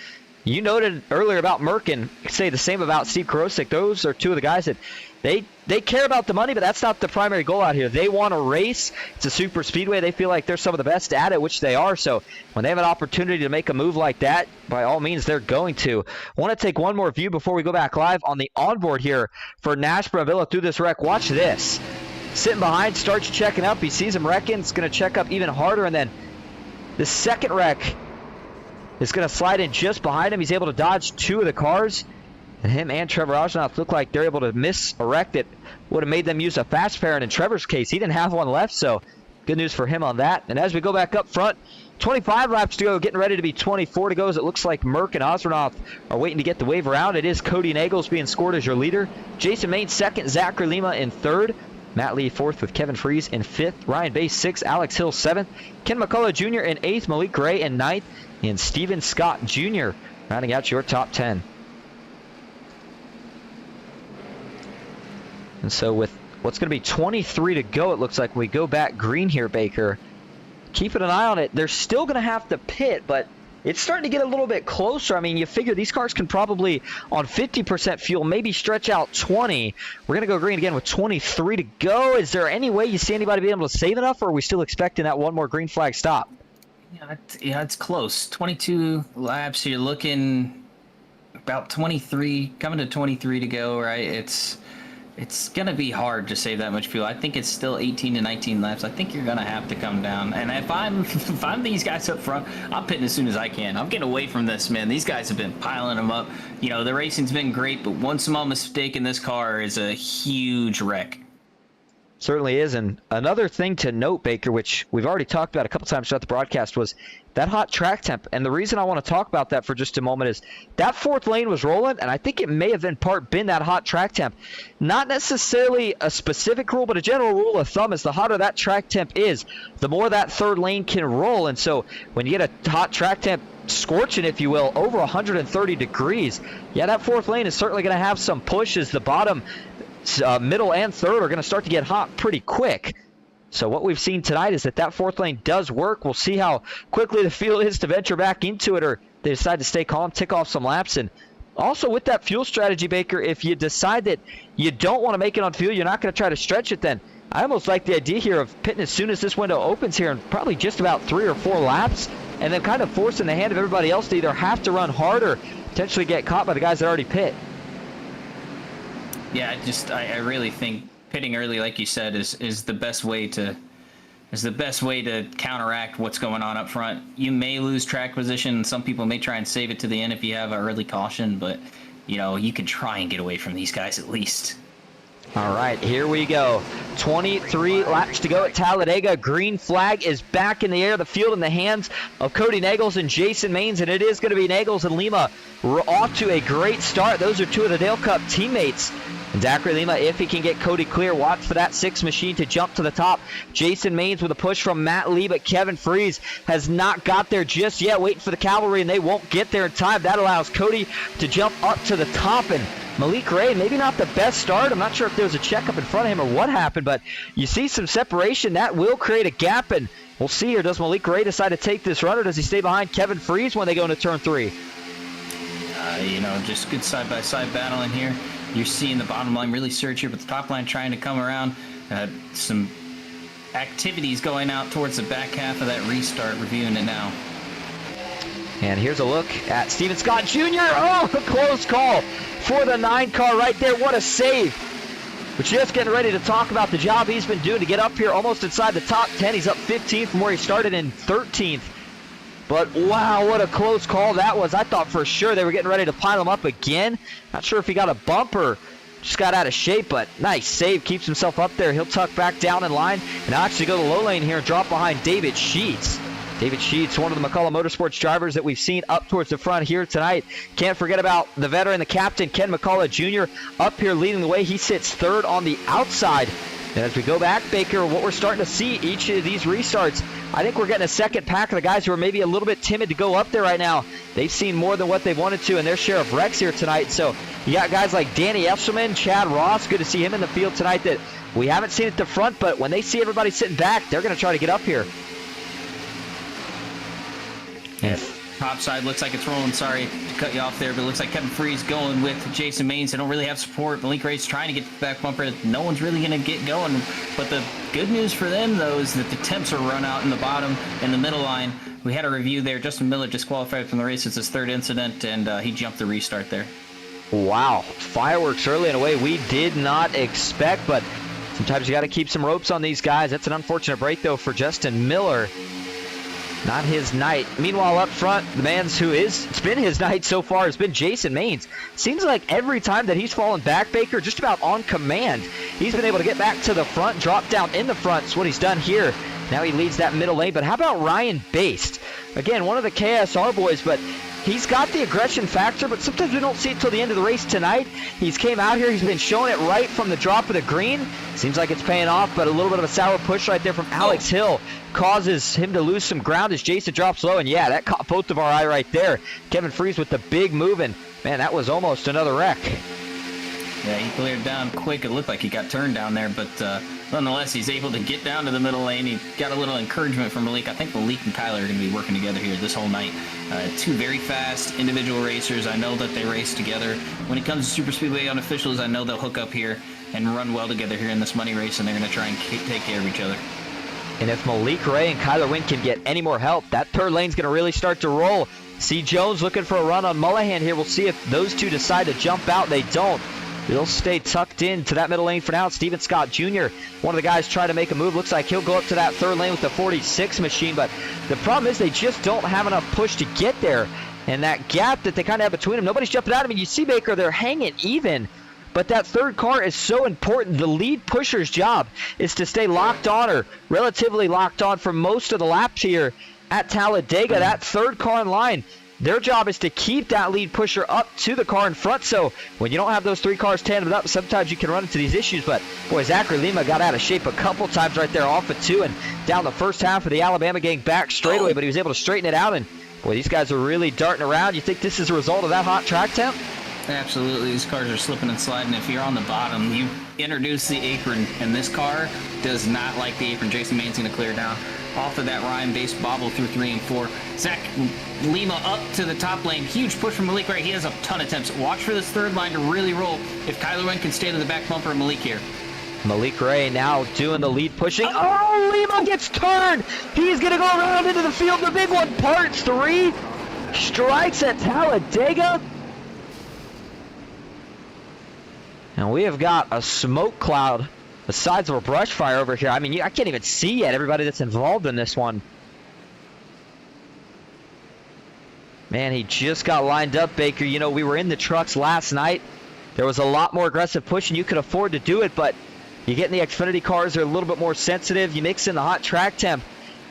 Speaker 2: you noted earlier about Merck, and say the same about Steve Karosik. Those are two of the guys that they care about the money, but that's not the primary goal out here. They want to race. It's a super speedway. They feel like they're some of the best at it, which they are. So when they have an opportunity to make a move like that, by all means, they're going to. I want to take one more view before we go back live on the onboard here for Nash Bravilla through this wreck. Watch this. Sitting behind, starts checking up. He sees him wrecking. It's going to check up even harder. And then the second wreck is going to slide in just behind him. He's able to dodge 2 of the cars. And him and Trevor Osnoff look like they're able to miss a wreck that would have made them use a fast pair. And in Trevor's case, he didn't have one left, so good news for him on that. And as we go back up front, 25 laps to go, getting ready to be 24 to go, as it looks like Merck and Osnoff are waiting to get the wave around. It is Cody Nagels being scored as your leader. Jason Main second, Zachary Lima in third. Matt Lee fourth with Kevin Freeze in fifth. Ryan Bass sixth, Alex Hill seventh. Ken McCullough Jr. in eighth, Malik Gray in ninth, and Steven Scott Jr. rounding out your top 10. And so with what's going to be 23 to go, it looks like we go back green here, Baker. Keeping an eye on it. They're still going to have to pit, but it's starting to get a little bit closer. I mean, you figure these cars can probably, on 50% fuel, maybe stretch out 20. We're going to go green again with 23 to go. Is there any way you see anybody being able to save enough, or are we still expecting that one more green flag stop?
Speaker 3: Yeah, it's close. 22 laps. You're looking about 23, coming to 23 to go, right? It's going to be hard to save that much fuel. I think it's still 18 to 19 laps. I think you're going to have to come down. And if I'm these guys up front, I'm pitting as soon as I can. I'm getting away from this, man. These guys have been piling them up. You know, the racing's been great, but one small mistake in this car is a huge wreck.
Speaker 2: Certainly is. And another thing to note, Baker, which we've already talked about a couple times throughout the broadcast, was that hot track temp. And the reason I want to talk about that for just a moment is that fourth lane was rolling, and I think it may have in part been that hot track temp. Not necessarily a specific rule, but a general rule of thumb is the hotter that track temp is, the more that third lane can roll. And so when you get a hot track temp scorching, if you will, over 130 degrees, yeah, that fourth lane is certainly going to have some push as the bottom, middle, and third are going to start to get hot pretty quick. So what we've seen tonight is that fourth lane does work. We'll see how quickly the field is to venture back into it, or they decide to stay calm, tick off some laps. And also with that fuel strategy, Baker, if you decide that you don't want to make it on fuel, you're not going to try to stretch it, then I almost like the idea here of pitting as soon as this window opens here, and probably just about 3 or 4 laps, and then kind of forcing the hand of everybody else to either have to run hard or potentially get caught by the guys that already pit.
Speaker 3: Yeah, I really think pitting early, like you said, is the best way to counteract what's going on up front. You may lose track position. Some people may try and save it to the end if you have an early caution, but you can try and get away from these guys at least.
Speaker 2: All right, here we go. 23 laps to go at Talladega. Green flag is back in the air. The field in the hands of Cody Nagels and Jason Maines, and it is going to be Nagels and Lima. We're off to a great start. Those are two of the Dale Cup teammates. And Zachary Lima, if he can get Cody clear, watch for that 6 machine to jump to the top. Jason Maines with a push from Matt Lee, but Kevin Freese has not got there just yet, waiting for the cavalry, and they won't get there in time. That allows Cody to jump up to the top, and Malik Ray, maybe not the best start. I'm not sure if there was a checkup in front of him or what happened, but you see some separation. That will create a gap, and we'll see here. Does Malik Ray decide to take this run, or does he stay behind Kevin Freese when they go into turn 3?
Speaker 3: Just good side-by-side battling here. You're seeing the bottom line really surge here, but the top line trying to come around. Some activities going out towards the back half of that restart, reviewing it now.
Speaker 2: And here's a look at Steven Scott Jr. Oh, a close call for the 9 car right there. What a save. We're just getting ready to talk about the job he's been doing to get up here almost inside the top 10. He's up 15 from where he started in 13th. But wow, what a close call that was. I thought for sure they were getting ready to pile him up again. Not sure if he got a bump or just got out of shape, but nice save. Keeps himself up there. He'll tuck back down in line and actually go to the low lane here and drop behind David Sheets. David Sheets, one of the McCullough Motorsports drivers that we've seen up towards the front here tonight. Can't forget about the veteran, the captain, Ken McCullough Jr. up here leading the way. He sits third on the outside. And as we go back, Baker, what we're starting to see each of these restarts, I think we're getting a second pack of the guys who are maybe a little bit timid to go up there right now. They've seen more than what they wanted to in their share of wrecks here tonight. So you got guys like Danny Esselman, Chad Ross. Good to see him in the field tonight that we haven't seen at the front, but when they see everybody sitting back, they're going to try to get up here.
Speaker 3: Yeah, top side looks like it's rolling. Sorry to cut you off there, but it looks like Kevin Freese going with Jason Maines. They don't really have support. Malik Ray's trying to get the back bumper. No one's really going to get going. But the good news for them, though, is that the temps are run out in the bottom and the middle line. We had a review there. Justin Miller disqualified from the race. It's his 3rd incident, and he jumped the restart there. Wow.
Speaker 2: Fireworks early in a way we did not expect, but sometimes you got to keep some ropes on these guys. That's an unfortunate break, though, for Justin Miller. Not his night. Meanwhile, up front, the man it's been his night so far has been Jason Maines. Seems like every time that he's fallen back, Baker, just about on command, he's been able to get back to the front, drop down in the front. That's what he's done here. Now he leads that middle lane. But how about Ryan Baste? Again, one of the KSR boys, but he's got the aggression factor, but sometimes we don't see it till the end of the race tonight. He's came out here. He's been showing it right from the drop of the green. Seems like it's paying off, but a little bit of a sour push right there from Alex Hill causes him to lose some ground as Jason drops low. And yeah, that caught both of our eye right there. Kevin Freese with the big move, and man, that was almost another wreck.
Speaker 3: Yeah, he cleared down quick. It looked like he got turned down there, but nonetheless, he's able to get down to the middle lane. He got a little encouragement from Malik. I think Malik and Kyler are going to be working together here this whole night. Two very fast individual racers. I know that they race together. When it comes to Super Speedway unofficials, I know they'll hook up here and run well together here in this money race, and they're going to try and take care of each other.
Speaker 2: And if Malik Ray and Kyler Wynn can get any more help, that third lane's going to really start to roll. C. Jones looking for a run on Mullahan here. We'll see if those two decide to jump out. They don't. They'll stay tucked in to that middle lane for now. Steven Scott Jr., one of the guys trying to make a move. Looks like he'll go up to that third lane with the 46 machine, but the problem is they just don't have enough push to get there. And that gap that they kind of have between them, nobody's jumping out. I mean, you see, Baker, they're hanging even. But that third car is so important. The lead pusher's job is to stay locked on or relatively locked on for most of the laps here at Talladega. That third car in line, their job is to keep that lead pusher up to the car in front. So when you don't have those 3 cars tandemed up, sometimes you can run into these issues. But boy, Zachary Lima got out of shape a couple times right there off of 2 and down the first half of the Alabama gang back straightaway. But he was able to straighten it out. And boy, these guys are really darting around. You think this is a result of that hot track temp?
Speaker 3: Absolutely. These cars are slipping and sliding. If you're on the bottom, you introduce the apron, and this car does not like the apron. Jason Main's going to clear down off of that Ryan-based bobble through 3 and 4. Zach Lima up to the top lane. Huge push from Malik Ray. He has a ton of attempts. Watch for this third line to really roll. If Kyler Wynn can stay to the back bumper of Malik here.
Speaker 2: Malik Ray now doing the lead pushing. Oh, Lima gets turned. He's going to go around into the field. The big one, part 3. Strikes at Talladega. And we have got a smoke cloud the size of a brush fire over here. I mean, I can't even see yet everybody that's involved in this one. Man, he just got lined up, Baker. You know, we were in the trucks last night. There was a lot more aggressive push, and you could afford to do it, but you get in the Xfinity cars, they're a little bit more sensitive. You mix in the hot track temp.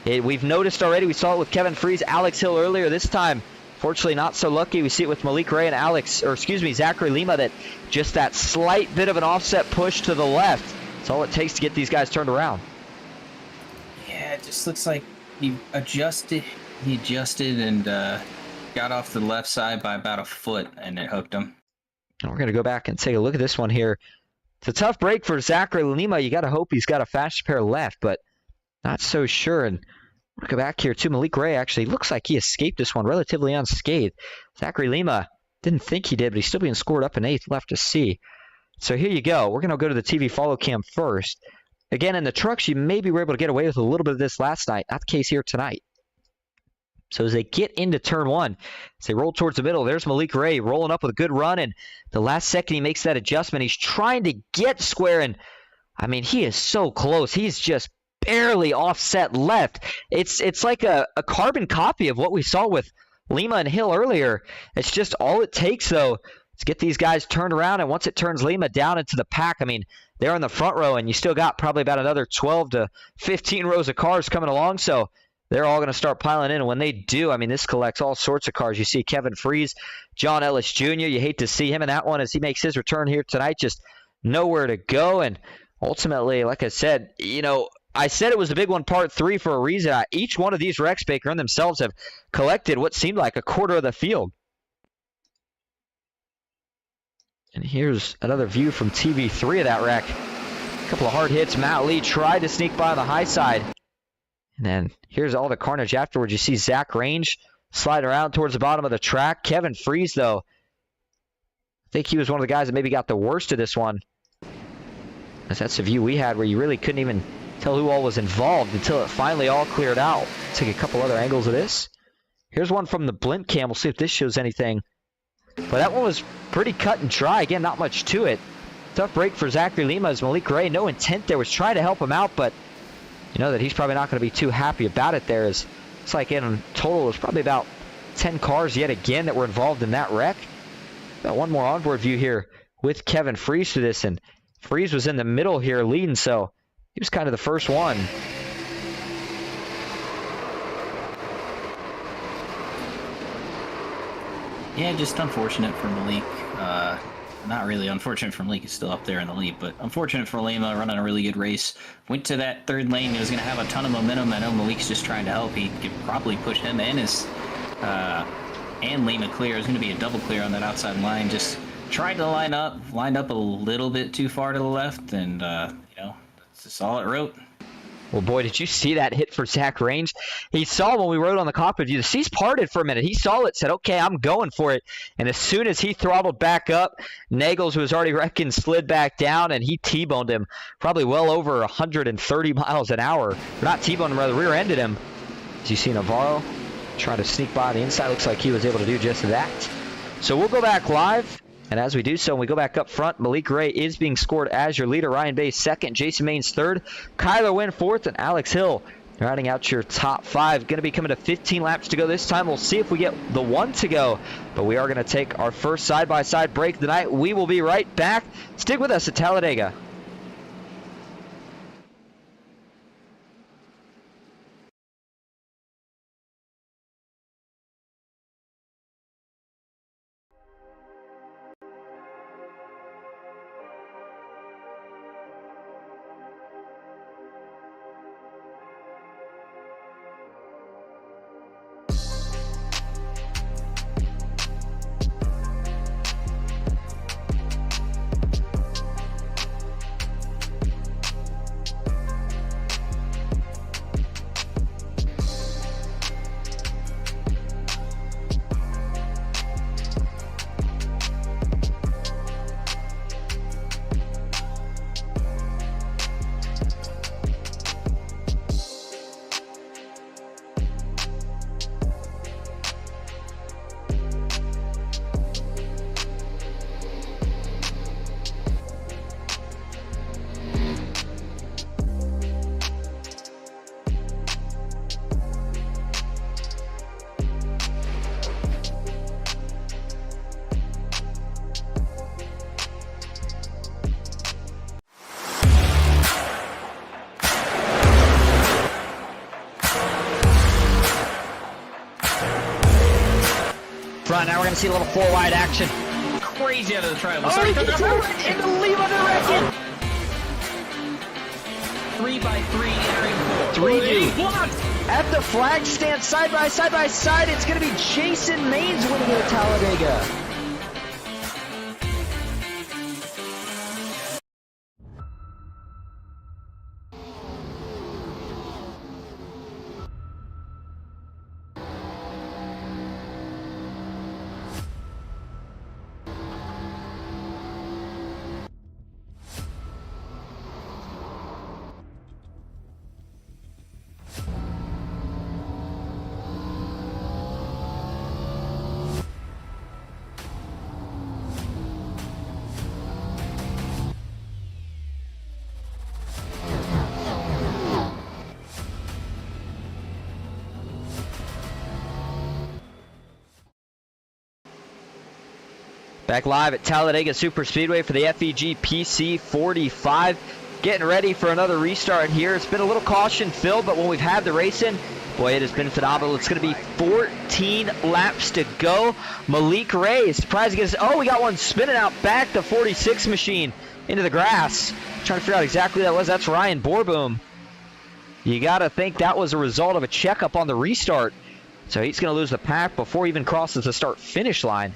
Speaker 2: We've noticed already, we saw it with Kevin Freese, Alex Hill earlier this time. Fortunately, not so lucky. We see it with Malik Ray and Zachary Lima, that just that slight bit of an offset push to the left. That's all it takes to get these guys turned around.
Speaker 3: Yeah, it just looks like he adjusted and got off the left side by about a foot, and it hooked him.
Speaker 2: We're going to go back and take a look at this one here. It's a tough break for Zachary Lima. You got to hope he's got a faster pair left, but not so sure. And we'll go back here to Malik Ray. Actually, looks like he escaped this one relatively unscathed. Zachary Lima didn't think he did, but he's still being scored up in 8th, left to see. So here you go. We're going to go to the TV follow cam first. Again, in the trucks, you maybe were able to get away with a little bit of this last night. Not the case here tonight. So as they get into turn 1, as they roll towards the middle, there's Malik Ray rolling up with a good run. And the last second he makes that adjustment. He's trying to get square. And, I mean, he is so close. He's just barely offset left. It's like a carbon copy of what we saw with Lima and Hill earlier. It's just all it takes, though, to get these guys turned around. And once it turns Lima down into the pack, I mean, they're in the front row, and you still got probably about another 12 to 15 rows of cars coming along. So they're all going to start piling in. And when they do, I mean, this collects all sorts of cars. You see Kevin Freese, John Ellis Jr. You hate to see him in that one as he makes his return here tonight. Just nowhere to go. And ultimately, like I said, you know, I said it was a big one, part 3, for a reason. Each one of these wrecks, Baker, and themselves have collected what seemed like a quarter of the field. And here's another view from TV3 of that wreck. A couple of hard hits. Matt Lee tried to sneak by on the high side. And then here's all the carnage afterwards. You see Zach Range sliding around towards the bottom of the track. Kevin Freese, though, I think he was one of the guys that maybe got the worst of this one. As that's the view we had where you really couldn't even tell who all was involved until it finally all cleared out. Take a couple other angles of this. Here's one from the Blint cam. We'll see if this shows anything. But that one was pretty cut and dry. Again, not much to it. Tough break for Zachary Lima as Malik Ray. No intent there. Was trying to help him out, but you know that he's probably not going to be too happy about it there. It's like in total, there's probably about 10 cars yet again that were involved in that wreck. Got one more onboard view here with Kevin Freese to this, and Freese was in the middle here leading, so he was kind of the first one.
Speaker 3: Yeah, just unfortunate for Malik. Not really unfortunate for Malik. He's still up there in the lead, but unfortunate for Lima, running a really good race. Went to that third lane. He was going to have a ton of momentum. I know Malik's just trying to help. He could probably push him and Lima clear. It was going to be a double clear on that outside line. Just tried to lined up a little bit too far to the left, and you know, that's just all it wrote.
Speaker 2: Well, boy, did you see that hit for Zach Range? He saw when we rode on the cockpit view, the seas parted for a minute. He saw it, said, okay, I'm going for it. And as soon as he throttled back up, Nagels, who was already wrecking, slid back down, and he T-boned him probably well over 130 miles an hour. Or not T-boned him, rather rear-ended him. As you see Navarro trying to sneak by on the inside. Looks like he was able to do just that. So we'll go back live. And as we do so, when we go back up front, Malik Ray is being scored as your leader. Ryan Bay second, Jason Maines third, Kyler Wynn fourth, and Alex Hill rounding out your top 5. Going to be coming to 15 laps to go this time. We'll see if we get the 1 to go. But we are going to take our first side-by-side break of the night. We will be right back. Stick with us at Talladega. front. Now we're going to see a little 4-wide action.
Speaker 3: Crazy out of the trial.
Speaker 2: Oh, he gets in the lead on the record.
Speaker 3: 3x3 entering 4.
Speaker 2: 3 do. At the flag stand, side by side, it's going to be Jason Maines winning it at Talladega. Back live at Talladega Superspeedway for the FEG-PC 45. Getting ready for another restart here. It's been a little caution-filled, but when we've had the race in, boy, it has been phenomenal. It's going to be 14 laps to go. Malik Ray is surprised against. Oh, we got one spinning out back the 46 machine into the grass. Trying to figure out exactly who that was. That's Ryan Borboom. You got to think that was a result of a checkup on the restart. So he's going to lose the pack before he even crosses the start-finish line.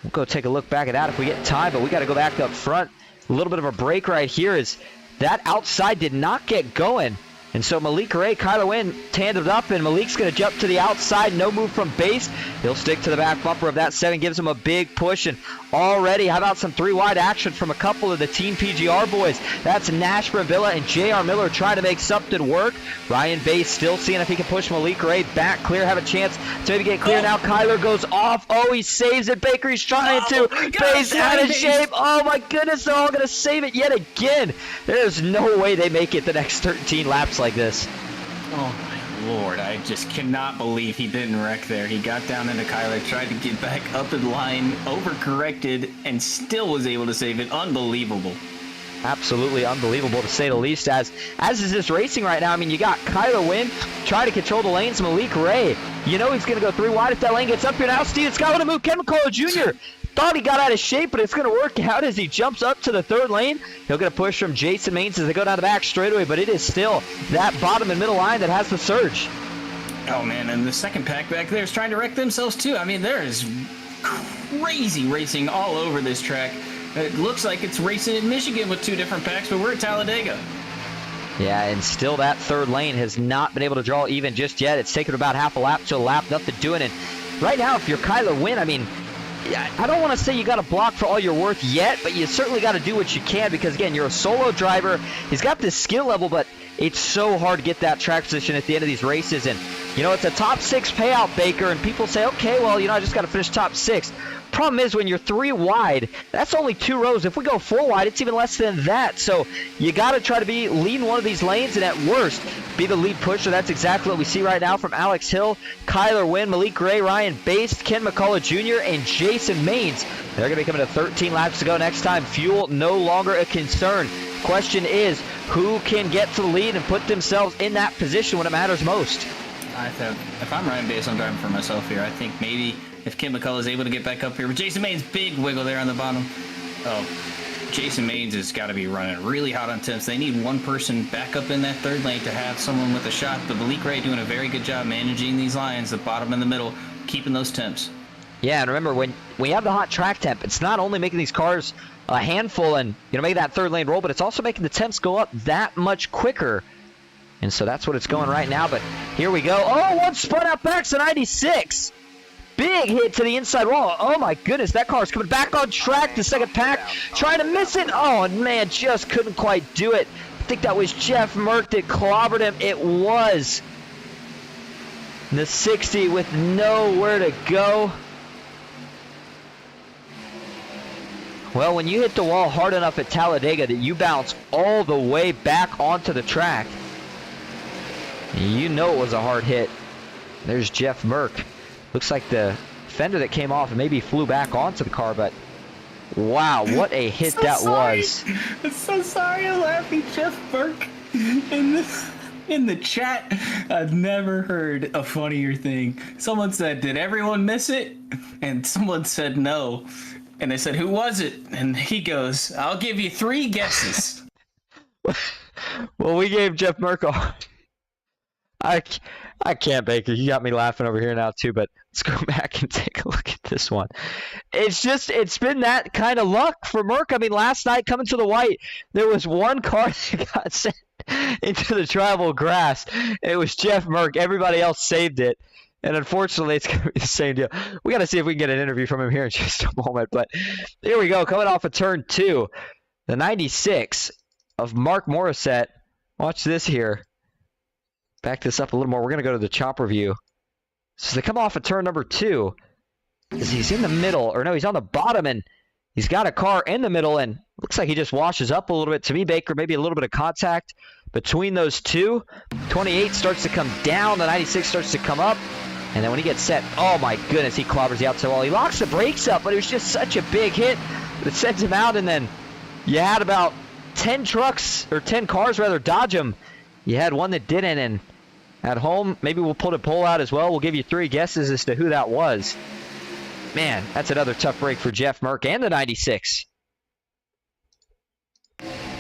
Speaker 2: We'll go take a look back at that if we get time, but we got to go back up front. A little bit of a break right here is that outside did not get going. And so Malik Ray, Kyler Wynn tandemed up, and Malik's going to jump to the outside. No move from base. He'll stick to the back bumper of that 7, gives him a big push. And already, how about some 3-wide action from a couple of the Team PGR boys? That's Nash Brambilla and JR Miller trying to make something work. Ryan Bass still seeing if he can push Malik Ray back clear, have a chance to maybe get clear. Now Kyler goes off. Oh, he saves it. Bakery's trying to. Bass out of shape. Oh, my goodness. They're all going to save it yet again. There's no way they make it the next 13 laps like this.
Speaker 3: Oh my lord, I just cannot believe he didn't wreck there. He got down into Kyler, tried to get back up in line, overcorrected, and still was able to save it. Unbelievable.
Speaker 2: Absolutely unbelievable, to say the least. As is this racing right now. I mean, you got Kyler Wynn trying to control the lanes. Malik Ray, you know he's going to go 3 wide if that lane gets up here. Now Steven Scott with a move. Ken McCullough Jr. thought he got out of shape, but it's going to work out as he jumps up to the 3rd lane. He'll get a push from Jason Maines as they go down the back straightaway, but it is still that bottom and middle line that has the surge.
Speaker 3: Oh, man, and the second pack back there is trying to wreck themselves, too. I mean, there is crazy racing all over this track. It looks like it's racing in Michigan with 2 different packs, but we're at Talladega.
Speaker 2: Yeah, and still that 3rd lane has not been able to draw even just yet. It's taken about half a lap to a lap, nothing doing. And right now, if you're Kyler Wynn, I mean, I don't want to say you got to block for all you're worth yet, but you certainly got to do what you can because, again, you're a solo driver. He's got this skill level, but it's so hard to get that track position at the end of these races. And, you know, it's a top 6 payout, Baker, and people say, okay, well, you know, I just got to finish top 6. Problem is, when you're 3 wide, that's only 2 rows. If we go 4 wide, it's even less than that. So you got to try to be leading one of these lanes, and at worst, be the lead pusher. That's exactly what we see right now from Alex Hill, Kyler Wynn, Malik Ray, Ryan Bass, Ken McCullough Jr., and Jason Maines. They're going to be coming to 13 laps to go next time. Fuel no longer a concern. Question is, who can get to the lead and put themselves in that position when it matters most?
Speaker 3: If I'm Ryan Bass, I'm driving for myself here. I think maybe if Kim McCullough is able to get back up here. But Jason Maines, big wiggle there on the bottom. Oh, Jason Maines has got to be running really hot on temps. They need one person back up in that 3rd lane to have someone with a shot. But Malik Ray doing a very good job managing these lines, the bottom and the middle, keeping those temps.
Speaker 2: Yeah, and remember, when we have the hot track temp, it's not only making these cars a handful and, you know, make that 3rd lane roll, but it's also making the temps go up that much quicker. And so that's what it's going right now. But here we go. Oh, one spun out back to 96. Big hit to the inside wall. Oh, my goodness. That car's coming back on track. The second pack trying to miss it. Oh, man, just couldn't quite do it. I think that was Jeff Merck that clobbered him. It was the 60 with nowhere to go. Well, when you hit the wall hard enough at Talladega that you bounce all the way back onto the track, you know it was a hard hit. There's Jeff Merck. Looks like the fender that came off and maybe flew back onto the car, but wow, what a hit that was.
Speaker 3: I'm so sorry. I'm laughing. Jeff Merck In the chat, I've never heard a funnier thing. Someone said, "Did everyone miss it?" And someone said no. And they said, "Who was it?" And he goes, "I'll give you 3 guesses."
Speaker 2: Well, we gave Jeff Merkel. I can't, Baker. You got me laughing over here now too, but let's go back and take a look at this one. It's been that kind of luck for Merck. I mean, last night coming to the white, there was one car that got sent into the travel grass. It was Jeff Merck. Everybody else saved it. And unfortunately, it's going to be the same deal. We got to see if we can get an interview from him here in just a moment. But here we go. Coming off of turn 2, the 96 of Mark Morissette. Watch this here. Back this up a little more. We're going to go to the chopper view. So they come off of turn number 2. He's in the middle. Or no, he's on the bottom. And he's got a car in the middle. And looks like he just washes up a little bit. To me, Baker, maybe a little bit of contact between those two. 28 starts to come down. The 96 starts to come up. And then when he gets set, oh my goodness, he clobbers the outside wall. He locks the brakes up, but it was just such a big hit that sends him out. And then you had about 10 trucks, or 10 cars rather, dodge him. You had one that didn't, and at home, maybe we'll put a poll out as well. We'll give you 3 guesses as to who that was. Man, that's another tough break for Jeff Merck and the 96.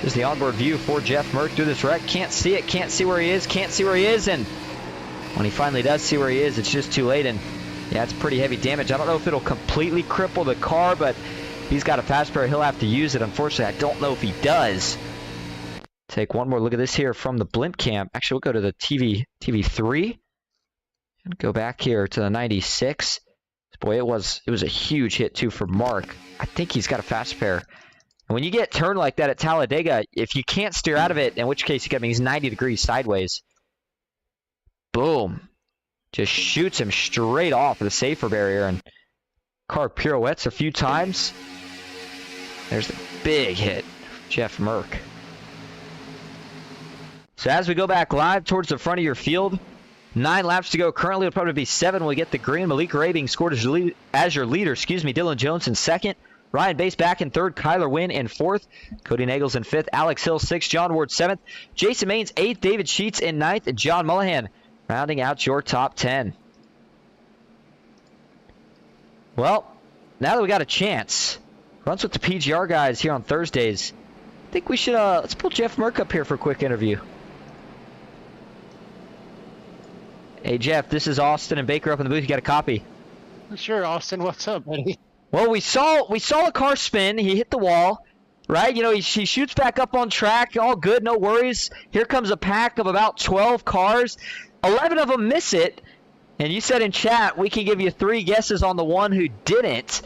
Speaker 2: There's the onboard view for Jeff Merck through this wreck. Can't see it, can't see where he is, can't see where he is, and when he finally does see where he is, it's just too late, and yeah, it's pretty heavy damage. I don't know if it'll completely cripple the car, but he's got a fast pair. He'll have to use it. Unfortunately, I don't know if he does. Take one more look at this here from the blimp cam. Actually, we'll go to the TV3 and go back here to the 96. Boy, it was a huge hit too for Mark. I think he's got a fast pair. And when you get turned like that at Talladega, if you can't steer out of it, in which case he's 90 degrees sideways. Boom. Just shoots him straight off of the safer barrier, and car pirouettes a few times. There's the big hit, Jeff Merck. So as we go back live towards the front of your field, 9 laps to go. Currently, it'll probably be 7 when we get the green. Malik Ray being scored as your leader. Dylan Jones in 2nd. Ryan Bass back in 3rd. Kyler Wynn in 4th. Cody Nagels in 5th. Alex Hill 6th. John Ward 7th. Jason Maines 8th. David Sheets in 9th. And John Mullahan rounding out your top 10. Well, now that we got a chance, runs with the PGR guys here on Thursdays, I think we should let's pull Jeff Merck up here for a quick interview. Hey Jeff, this is Austin and Baker up in the booth. You got a copy?
Speaker 5: Sure, Austin. What's up, buddy?
Speaker 2: Well, we saw a car spin. He hit the wall, right? You know, he shoots back up on track. All good, no worries. Here comes a pack of about 12 cars. 11 of them miss it. And you said in chat we can give you 3 guesses on the one who didn't.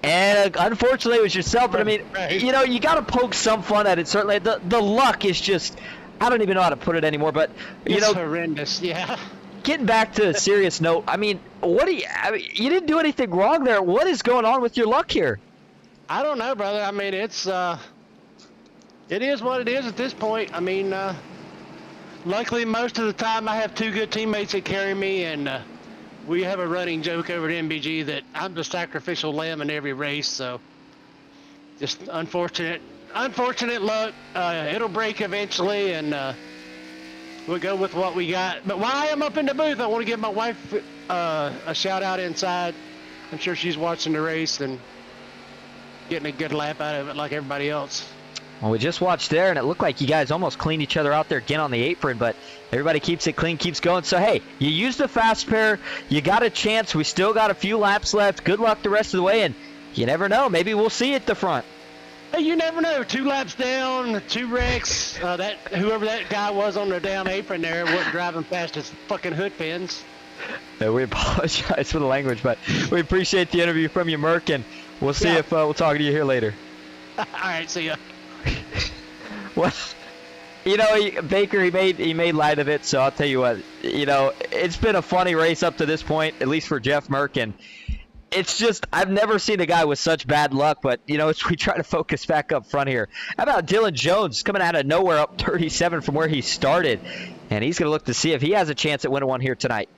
Speaker 2: And unfortunately, it was yourself. But I mean, you know, you got to poke some fun at it. Certainly, the luck is just, I don't even know how to put it anymore. But you know,
Speaker 5: horrendous. Yeah.
Speaker 2: Getting back to a serious note, I mean, you didn't do anything wrong there. What is going on with your luck here?
Speaker 5: I don't know, brother. I mean, it is what it is at this point. I mean, luckily most of the time I have 2 good teammates that carry me, and we have a running joke over at MBG that I'm the sacrificial lamb in every race. So just unfortunate luck. It'll break eventually, and we'll go with what we got. But while I am up in the booth, I want to give my wife a shout out inside. I'm sure she's watching the race and getting a good lap out of it like everybody else.
Speaker 2: Well, we just watched there, and it looked like you guys almost cleaned each other out there again on the apron, but everybody keeps it clean, keeps going. So, hey, you used the fast pair. You got a chance. We still got a few laps left. Good luck the rest of the way, and you never know. Maybe we'll see you at the front.
Speaker 5: Hey, you never know. 2 laps down, 2 wrecks. Whoever that guy was on the down apron there wasn't driving past his fucking hood pins.
Speaker 2: We apologize for the language, but we appreciate the interview from you, Merck, and we'll see if we'll talk to you here later.
Speaker 5: All right, see ya.
Speaker 2: Well, you know, Baker, he made light of it, so I'll tell you what, you know, it's been a funny race up to this point, at least for Jeff Merck, and it's just, I've never seen a guy with such bad luck, but, you know, as we try to focus back up front here. How about Dylan Jones coming out of nowhere up 37 from where he started, and he's going to look to see if he has a chance at winning one here tonight.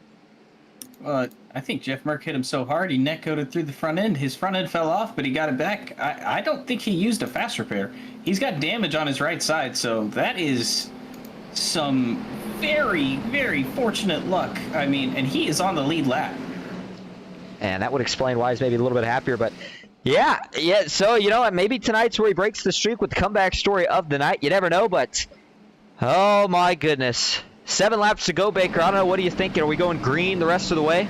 Speaker 3: I think Jeff Merck hit him so hard he neck-coated through the front end. His front end fell off, but he got it back. I don't think he used a fast repair. He's got damage on his right side, so that is some very, very fortunate luck. I mean, and he is on the lead lap.
Speaker 2: And that would explain why he's maybe a little bit happier. But yeah. So, you know, maybe tonight's where he breaks the streak with the comeback story of the night. You never know, but oh my goodness. 7 laps to go, Baker. I don't know. What are you thinking? Are we going green the rest of the way?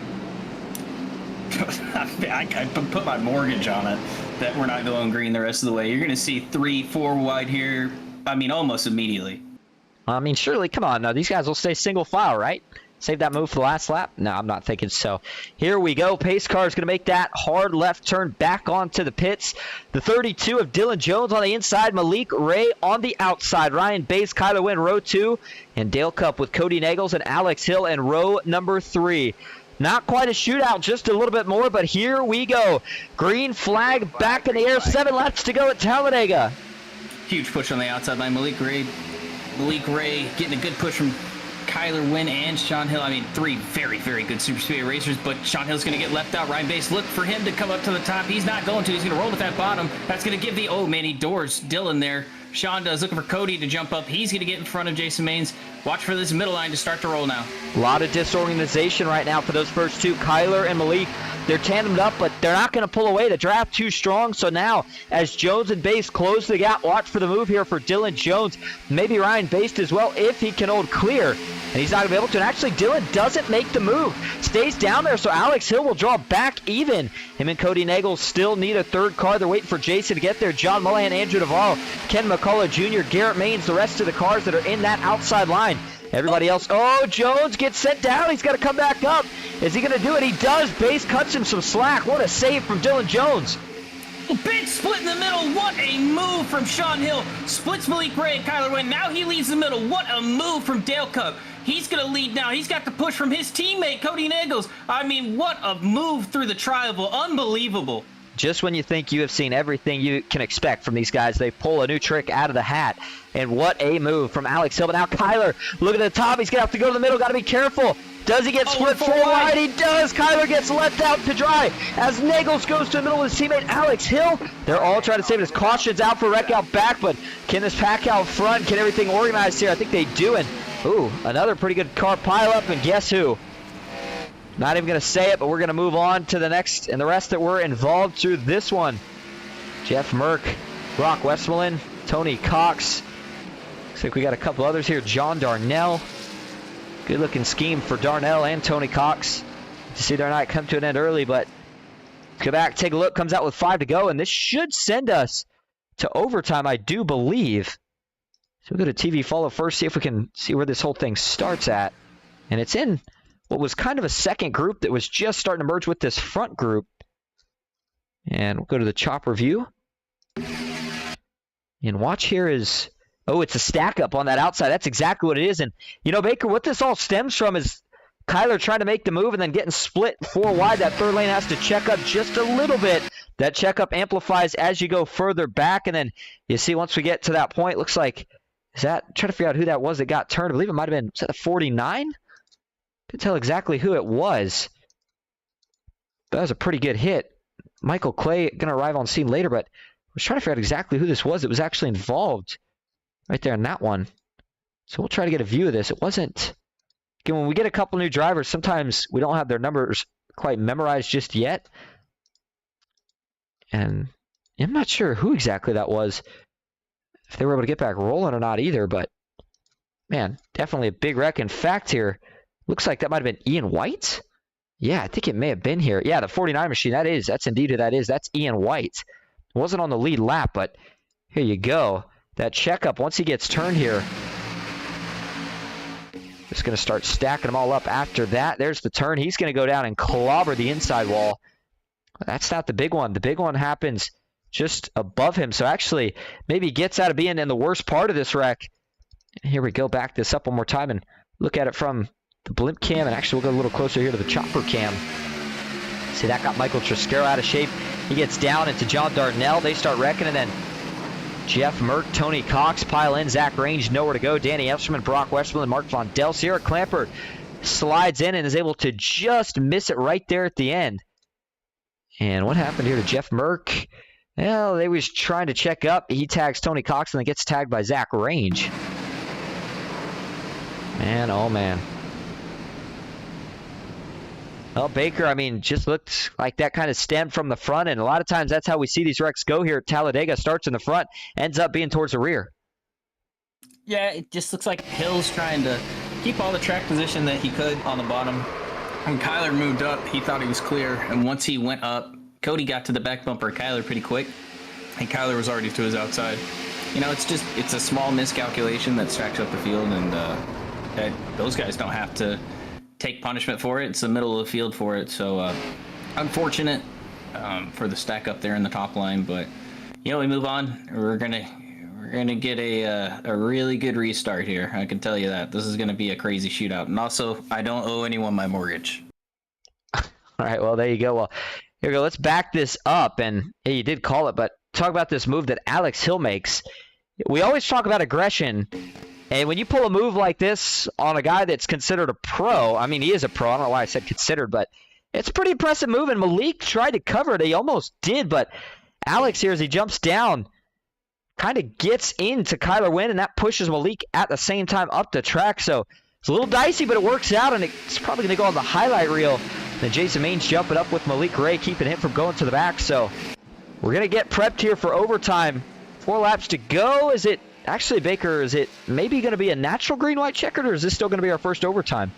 Speaker 3: I put my mortgage on it that we're not going green the rest of the way. You're going to see 3-4 wide here. I mean, almost immediately.
Speaker 2: I mean, surely, come on. No, these guys will stay single file, right? Save that move for the last lap? No, I'm not thinking so. Here we go. Pace car is going to make that hard left turn back onto the pits. The 32 of Dylan Jones on the inside. Malik Ray on the outside. Ryan Bates, Kyler Wynn, row 2. And Dale Cup with Cody Nagels and Alex Hill in row number 3. Not quite a shootout, just a little bit more, but here we go. Green flag back in the air. 7 laps to go at Talladega.
Speaker 3: Huge push on the outside by Malik Ray. Malik Ray getting a good push from Kyler Wynn and Sean Hill. I mean, 3 very, very good super speed racers, but Sean Hill's going to get left out. Ryan Bates, look for him to come up to the top. He's not going to. He's going to roll with that bottom. That's going to give the, oh man, he doors Dylan there. Sean does, looking for Cody to jump up. He's going to get in front of Jason Maines. Watch for this middle line to start to roll now.
Speaker 2: A lot of disorganization right now for those first 2, Kyler and Malik. They're tandemed up, but they're not going to pull away. The draft too strong. So now, as Jones and Bates close the gap, watch for the move here for Dylan Jones. Maybe Ryan Bates as well, if he can hold clear. And he's not going to be able to. And actually, Dylan doesn't make the move. Stays down there, so Alex Hill will draw back even. Him and Cody Nagel still need a third car. They're waiting for Jason to get there. John Mullahan, Andrew Navarro, Ken McCullough Jr., Garrett Maines, the rest of the cars that are in that outside line. Everybody else, oh, Jones gets sent down. He's got to come back up. Is he going to do it? He does. Bates cuts him some slack. What a save from Dylan Jones.
Speaker 3: Big split in the middle. What a move from Sean Hill. Splits Malik Ray and Kyler Wynn. Now he leads the middle. What a move from Dale Cup. He's going to lead now. He's got the push from his teammate, Cody Nagels. I mean, what a move through the tri-oval. Unbelievable.
Speaker 2: Just when you think you have seen everything you can expect from these guys, they pull a new trick out of the hat. And what a move from Alex Hill. But now Kyler, look at the top. He's going to have to go to the middle. Got to be careful. Does he get split 4 wide? He does. Kyler gets left out to dry as Nagels goes to the middle with his teammate Alex Hill. They're all trying to save it. His caution's out for wreck out back, but can this pack out front? Can everything organized here? I think they do. And, ooh, another pretty good car pileup. And guess who? Not even going to say it, but we're going to move on to the next and the rest that were involved through this one. Jeff Merck, Brock Westmoreland, Tony Cox. Looks like we got a couple others here. John Darnell. Good looking scheme for Darnell and Tony Cox to see their night come to an end early, but let's go back, take a look. Comes out with 5 to go, and this should send us to overtime, I do believe. So we'll go to TV follow first, see if we can see where this whole thing starts at. And it's in what was kind of a second group that was just starting to merge with this front group. And we'll go to the chopper view. And watch here is, oh, it's a stack up on that outside. That's exactly what it is. And, you know, Baker, what this all stems from is Kyler trying to make the move and then getting split 4 wide. That third lane has to check up just a little bit. That checkup amplifies as you go further back. And then you see once we get to that point, looks like, is that, trying to figure out who that was that got turned. I believe it might have been, was that a 49? Couldn't tell exactly who it was. That was a pretty good hit. Michael Clay going to arrive on scene later, but I was trying to figure out exactly who this was that was actually involved right there in that one. So we'll try to get a view of this. It wasn't... Again, when we get a couple new drivers, sometimes we don't have their numbers quite memorized just yet. And I'm not sure who exactly that was, if they were able to get back rolling or not either, but man, definitely a big wreck. In fact here, looks like that might have been Ian White. Yeah, I think it may have been here. Yeah, the 49 machine, that's indeed who that is. That's Ian White. It wasn't on the lead lap, but here you go. That checkup, once he gets turned here, just going to start stacking them all up after that. There's the turn. He's going to go down and clobber the inside wall. That's not the big one. The big one happens just above him. So actually, maybe he gets out of being in the worst part of this wreck. And here we go. Back this up one more time and look at it from the blimp cam. And actually, we'll go a little closer here to the chopper cam. See, that got Michael Triscaro out of shape. He gets down into John Darnell. They start wrecking, and then Jeff Merck, Tony Cox pile in. Zach Range nowhere to go. Danny Epsterman, Brock Westmoreland, Mark Von Dell. Sierra Clamper slides in and is able to just miss it right there at the end. And what happened here to Jeff Merck? Well, they was trying to check up. He tags Tony Cox and then gets tagged by Zach Range. Man, oh man. Well, Baker, I mean, just looked like that kind of stemmed from the front, and a lot of times that's how we see these wrecks go here at Talladega. Starts in the front, ends up being towards the rear.
Speaker 3: Yeah, it just looks like Hill's trying to keep all the track position that he could on the bottom. When Kyler moved up, he thought he was clear, and once he went up, Cody got to the back bumper of Kyler pretty quick, and Kyler was already to his outside. You know, it's a small miscalculation that stacks up the field, and those guys don't have to take punishment for it. It's the middle of the field for it, so unfortunate for the stack up there in the top line, but you know, we move on. We're gonna get a really good restart here. I can tell you that this is gonna be a crazy shootout, and also I don't owe anyone my mortgage.
Speaker 2: All right, well there you go. Well, here we go. Let's back this up, and hey, you did call it, but talk about this move that Alex Hill makes. We always talk about aggression, and when you pull a move like this on a guy that's considered a pro, I mean, he is a pro. I don't know why I said considered, but it's a pretty impressive move, and Malik tried to cover it. He almost did, but Alex here, as he jumps down, kind of gets into Kyler Wynn, and that pushes Malik at the same time up the track. So it's a little dicey, but it works out, and it's probably going to go on the highlight reel. Then Jason Main's jumping up with Malik Ray, keeping him from going to the back. So we're going to get prepped here for overtime. 4 laps to go. Is it actually, Baker, is it maybe going to be a natural green-white checkered, or is this still going to be our first overtime?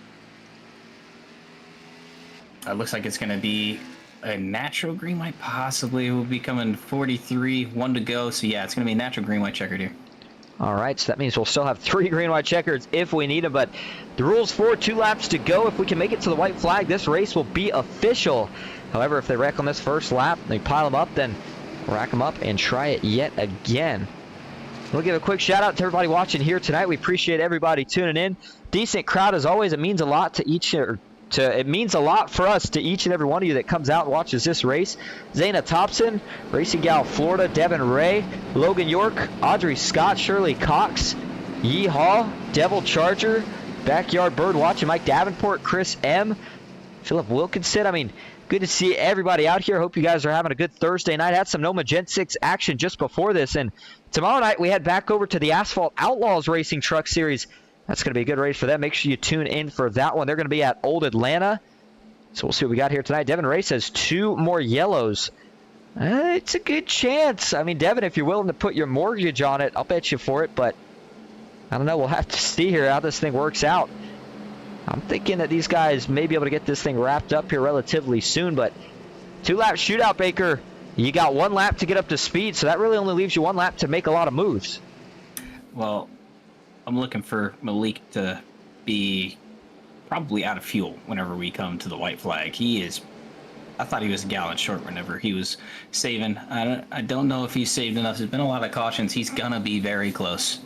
Speaker 3: It looks like it's going to be a natural green-white, possibly. Will be coming 43, 1 to go. So, yeah, it's going to be a natural green-white checkered here.
Speaker 2: All right, so that means we'll still have 3 green-white checkers if we need them, but the rules for 2 laps to go. If we can make it to the white flag, this race will be official. However, if they wreck on this first lap, they pile them up, then rack them up and try it yet again. We'll give a quick shout out to everybody watching here tonight. We appreciate everybody tuning in. Decent crowd as always. It means a lot to each, it means a lot for us to each and every one of you that comes out and watches this race. Zayna Thompson, Racing Gal Florida, Devin Ray, Logan York, Audrey Scott, Shirley Cox, Yee Haw, Devil Charger, Backyard Bird Watching, Mike Davenport, Chris M, Philip Wilkinson. I mean, good to see everybody out here. Hope you guys are having a good Thursday night. Had some NOMA Gen 6 action just before this, and tomorrow night we head back over to the Asphalt Outlaws Racing Truck Series. That's going to be a good race for them. Make sure you tune in for that one. They're going to be at Old Atlanta. So we'll see what we got here tonight. Devin Ray says 2 more yellows. It's a good chance. I mean, Devin, if you're willing to put your mortgage on it, I'll bet you for it. But I don't know. We'll have to see here how this thing works out. I'm thinking that these guys may be able to get this thing wrapped up here relatively soon. But 2-lap shootout, Baker. You got 1 lap to get up to speed. So that really only leaves you 1 lap to make a lot of moves.
Speaker 3: Well, I'm looking for Malik to be probably out of fuel whenever we come to the white flag. I thought he was a gallon short whenever he was saving. I don't know if he's saved enough. There's been a lot of cautions. He's going to be very close.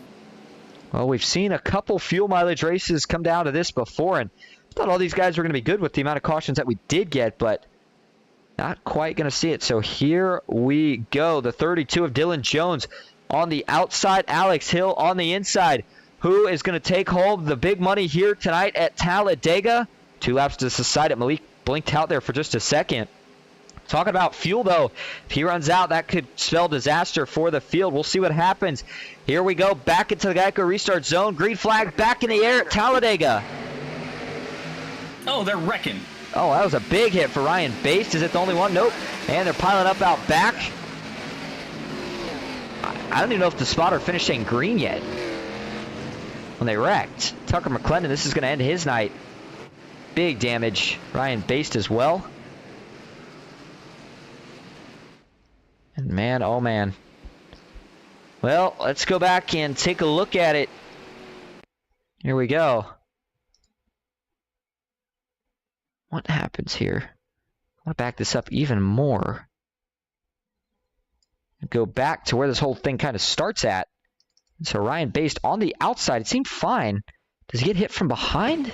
Speaker 2: Well, we've seen a couple fuel mileage races come down to this before, and I thought all these guys were going to be good with the amount of cautions that we did get, but not quite going to see it. So here we go. The 32 of Dylan Jones on the outside, Alex Hill on the inside. Who is going to take home the big money here tonight at Talladega? 2 laps to the side. Malik blinked out there for just a second. Talking about fuel, though, if he runs out, that could spell disaster for the field. We'll see what happens. Here we go, back into the Geico restart zone. Green flag back in the air at Talladega.
Speaker 3: Oh, they're wrecking.
Speaker 2: Oh, that was a big hit for Ryan Baste. Is it the only one? Nope. And they're piling up out back. I don't even know if the spotter finished in green yet when they wrecked. Tucker McClendon, this is going to end his night. Big damage. Ryan Baste as well. And man, oh man. Well, let's go back and take a look at it. Here we go. What happens here? I want to back this up even more. Go back to where this whole thing kind of starts at. So Ryan Baste on the outside. It seemed fine. Does he get hit from behind?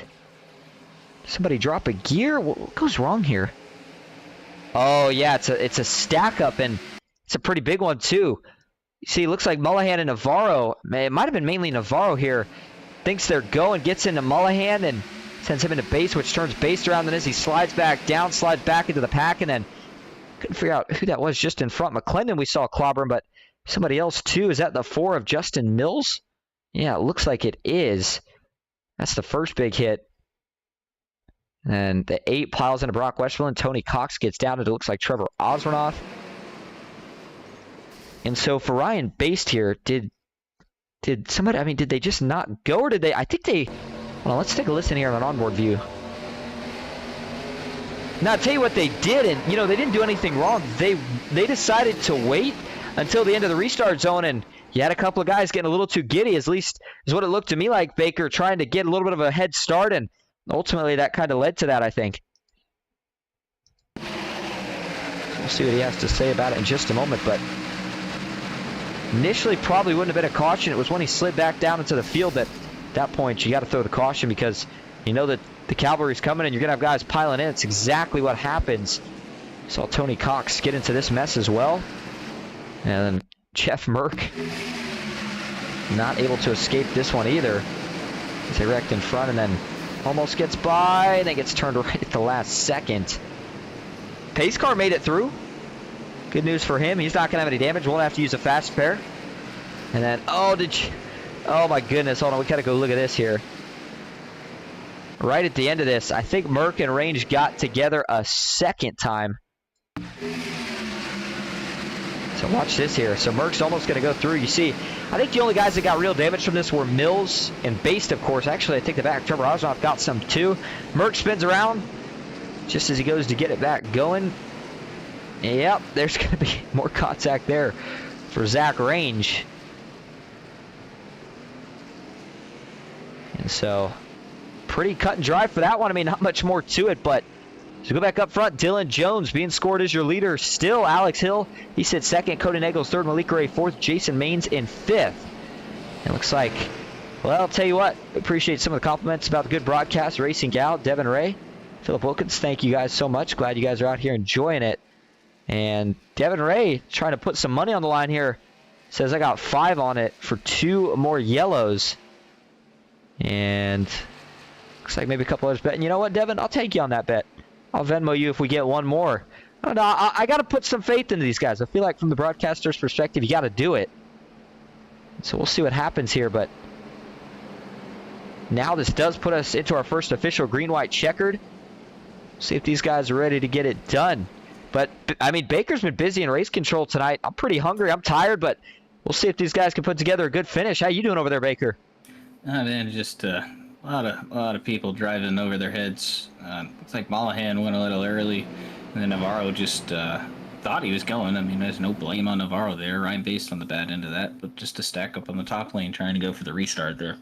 Speaker 2: Somebody drop a gear? What goes wrong here? Oh, yeah, it's a stack up, and it's a pretty big one, too. You see, it looks like Mullahan and Navarro, it might have been mainly Navarro here, thinks they're going, gets into Mullahan, and sends him into base, which turns Baste around, and as he slides back down, slides back into the pack, and then couldn't figure out who that was just in front. McClendon we saw clobbering, but somebody else, too. Is that the 4 of Justin Mills? Yeah, it looks like it is. That's the first big hit. And the 8 piles into Brock Westmoreland. Tony Cox gets down. It looks like Trevor Osronoff. And so for Ryan Baste here, did somebody, I mean, did they just not go, or did they, I think they, hold on, let's take a listen here on an onboard view. Now, I'll tell you what they did, and, you know, they didn't do anything wrong. They decided to wait until the end of the restart zone, and you had a couple of guys getting a little too giddy, at least is what it looked to me like, Baker, trying to get a little bit of a head start, and ultimately that kind of led to that, I think. We'll see what he has to say about it in just a moment, but initially probably wouldn't have been a caution. It was when he slid back down into the field that at that point you got to throw the caution, because you know that the cavalry's coming and you're going to have guys piling in. It's exactly what happens. Saw Tony Cox get into this mess as well. And then Jeff Merck not able to escape this one either. He's wrecked in front and then almost gets by and then gets turned right at the last second. Pace car made it through. Good news for him. He's not going to have any damage. Won't have to use a fast spare. And then, oh my goodness. Hold on. We got to go look at this here. Right at the end of this, I think Merck and Range got together a second time. So watch this here. So Merck's almost going to go through. You see, I think the only guys that got real damage from this were Mills and Baste, of course. Actually, I take the back. Trevor Osnoff got some too. Merck spins around just as he goes to get it back going. Yep, there's going to be more contact there for Zach Range. And so, pretty cut and dry for that one. I mean, not much more to it, but so go back up front. Dylan Jones being scored as your leader. Still Alex Hill. He sits second. Cody Nagels third. Malik Ray fourth. Jason Maines in fifth. It looks like, well, I'll tell you what. Appreciate some of the compliments about the good broadcast. Racing Gal, Devin Ray, Philip Wilkins. Thank you guys so much. Glad you guys are out here enjoying it. And Devin Ray trying to put some money on the line here. Says I got 5 on it for 2 more yellows. And looks like maybe a couple others betting. You know what, Devin? I'll take you on that bet. I'll Venmo you if we get one more. I don't know. I got to put some faith into these guys. I feel like from the broadcaster's perspective, you got to do it. So we'll see what happens here. But now this does put us into our first official green-white checkered. See if these guys are ready to get it done. But, I mean, Baker's been busy in race control tonight. I'm pretty hungry. I'm tired, but we'll see if these guys can put together a good finish. How you doing over there, Baker?
Speaker 3: Oh, man, just a lot of people driving over their heads. Looks like Mollahan went a little early, and then Navarro just thought he was going. I mean, there's no blame on Navarro there. Ryan Baste on the bad end of that, but just to stack up on the top lane trying to go for the restart there.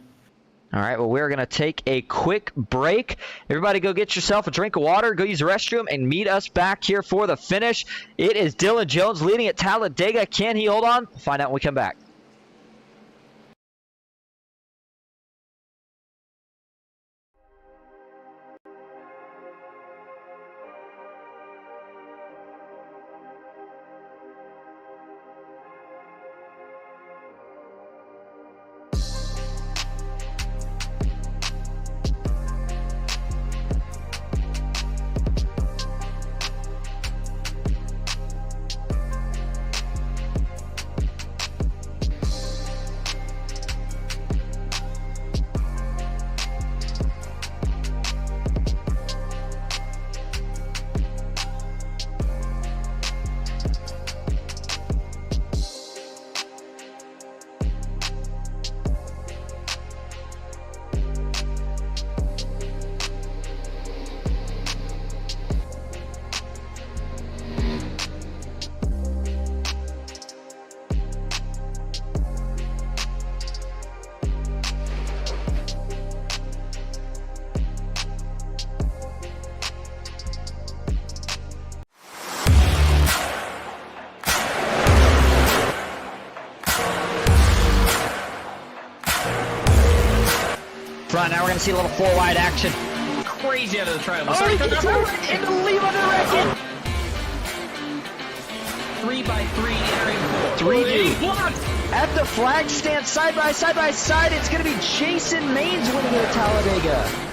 Speaker 2: All right, well, we're going to take a quick break. Everybody go get yourself a drink of water, go use the restroom, and meet us back here for the finish. It is Dylan Jones leading at Talladega. Can he hold on? We'll find out when we come back. Front, now we're going to see a little 4-wide action.
Speaker 3: Crazy out of the triangle.
Speaker 2: Oh, he gets over it into the lead under record.
Speaker 3: 3x3 entering
Speaker 2: 3 deep. At the flag stand, side by side, it's going to be Jason Maines winning it at Talladega.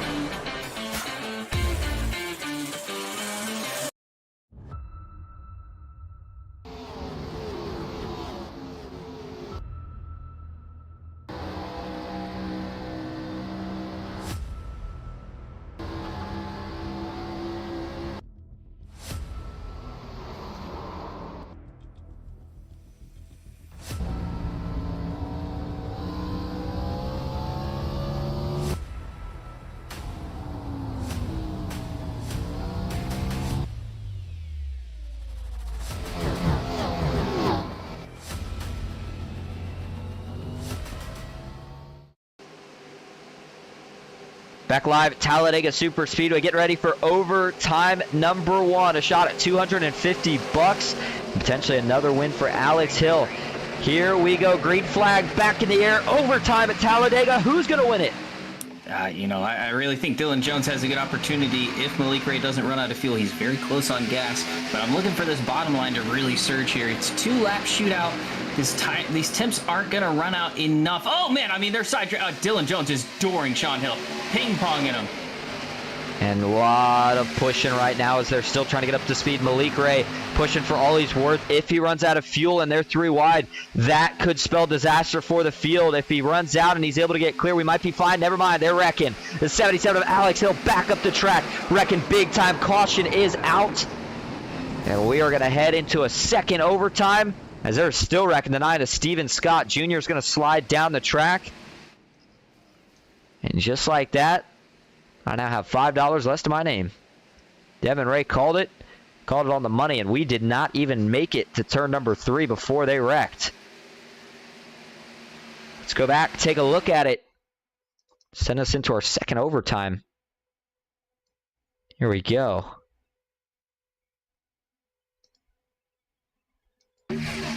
Speaker 2: Back live at Talladega Superspeedway. Get ready for overtime number 1. A shot at $250. Potentially another win for Alex Hill. Here we go. Green flag back in the air. Overtime at Talladega. Who's going to win it?
Speaker 3: I really think Dylan Jones has a good opportunity if Malik Ray doesn't run out of fuel. He's very close on gas, but I'm looking for this bottom line to really surge here. It's 2-lap shootout. These temps aren't going to run out enough. Oh, man, I mean, they're Dylan Jones is dooring Sean Hill, ping-ponging him.
Speaker 2: And a lot of pushing right now as they're still trying to get up to speed. Malik Ray pushing for all he's worth. If he runs out of fuel and they're 3 wide, that could spell disaster for the field. If he runs out and he's able to get clear, we might be fine. Never mind, they're wrecking. The 77 of Alex Hill back up the track. Wrecking big time. Caution is out. And we are going to head into a second overtime as they're still wrecking. The 9 of Steven Scott Jr. is going to slide down the track. And just like that, I now have $5 less to my name. Devin Ray called it on the money, and we did not even make it to turn number 3 before they wrecked. Let's go back, take a look at it. Send us into our second overtime. Here we go.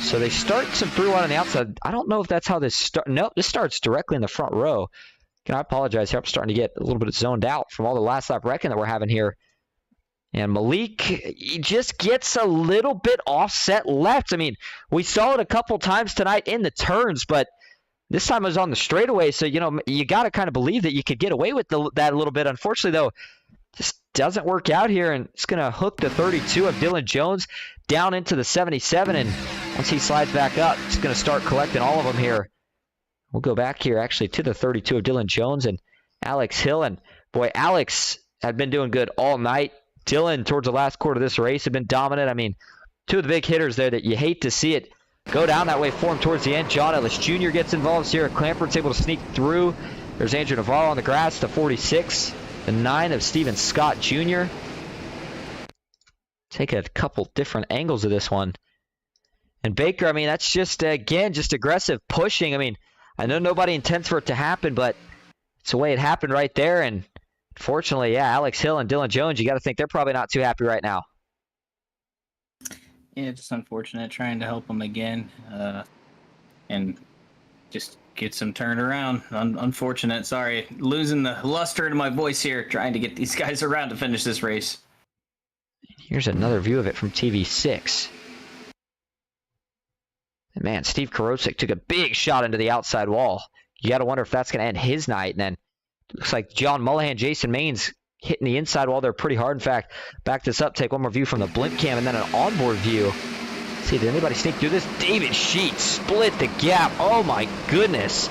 Speaker 2: So they start some 3 wide on the outside. I don't know if that's how this starts. Nope, this starts directly in the front row. I apologize here. I'm starting to get a little bit zoned out from all the last lap wrecking that we're having here. And Malik, he just gets a little bit offset left. I mean, we saw it a couple times tonight in the turns, but this time it was on the straightaway. So, you got to kind of believe that you could get away with that a little bit. Unfortunately, though, just doesn't work out here. And it's going to hook the 32 of Dylan Jones down into the 77. And once he slides back up, it's going to start collecting all of them here. We'll go back here, actually, to the 32 of Dylan Jones and Alex Hill. And, boy, Alex had been doing good all night. Dylan, towards the last quarter of this race, had been dominant. I mean, 2 of the big hitters there that you hate to see it go down that way for him towards the end. John Ellis Jr. gets involved. Sierra Clampert's able to sneak through. There's Andrew Navarro on the grass, the 46. The 9 of Steven Scott Jr. Take a couple different angles of this one. And Baker, I mean, that's just, again, just aggressive pushing. I mean, I know nobody intends for it to happen, but it's the way it happened right there. And unfortunately, yeah, Alex Hill and Dylan Jones, you got to think they're probably not too happy right now.
Speaker 3: Yeah, just unfortunate trying to help them again and just get some turned around. Unfortunate. Sorry, losing the luster in my voice here, trying to get these guys around to finish this race.
Speaker 2: Here's another view of it from TV6. Man, Steve Karosik took a big shot into the outside wall. You got to wonder if that's going to end his night. And then it looks like John Mullahan, Jason Maines hitting the inside wall there pretty hard. In fact, back this up, take one more view from the blimp cam and then an onboard view. Let's see, did anybody sneak through this? David Sheets split the gap. Oh my goodness.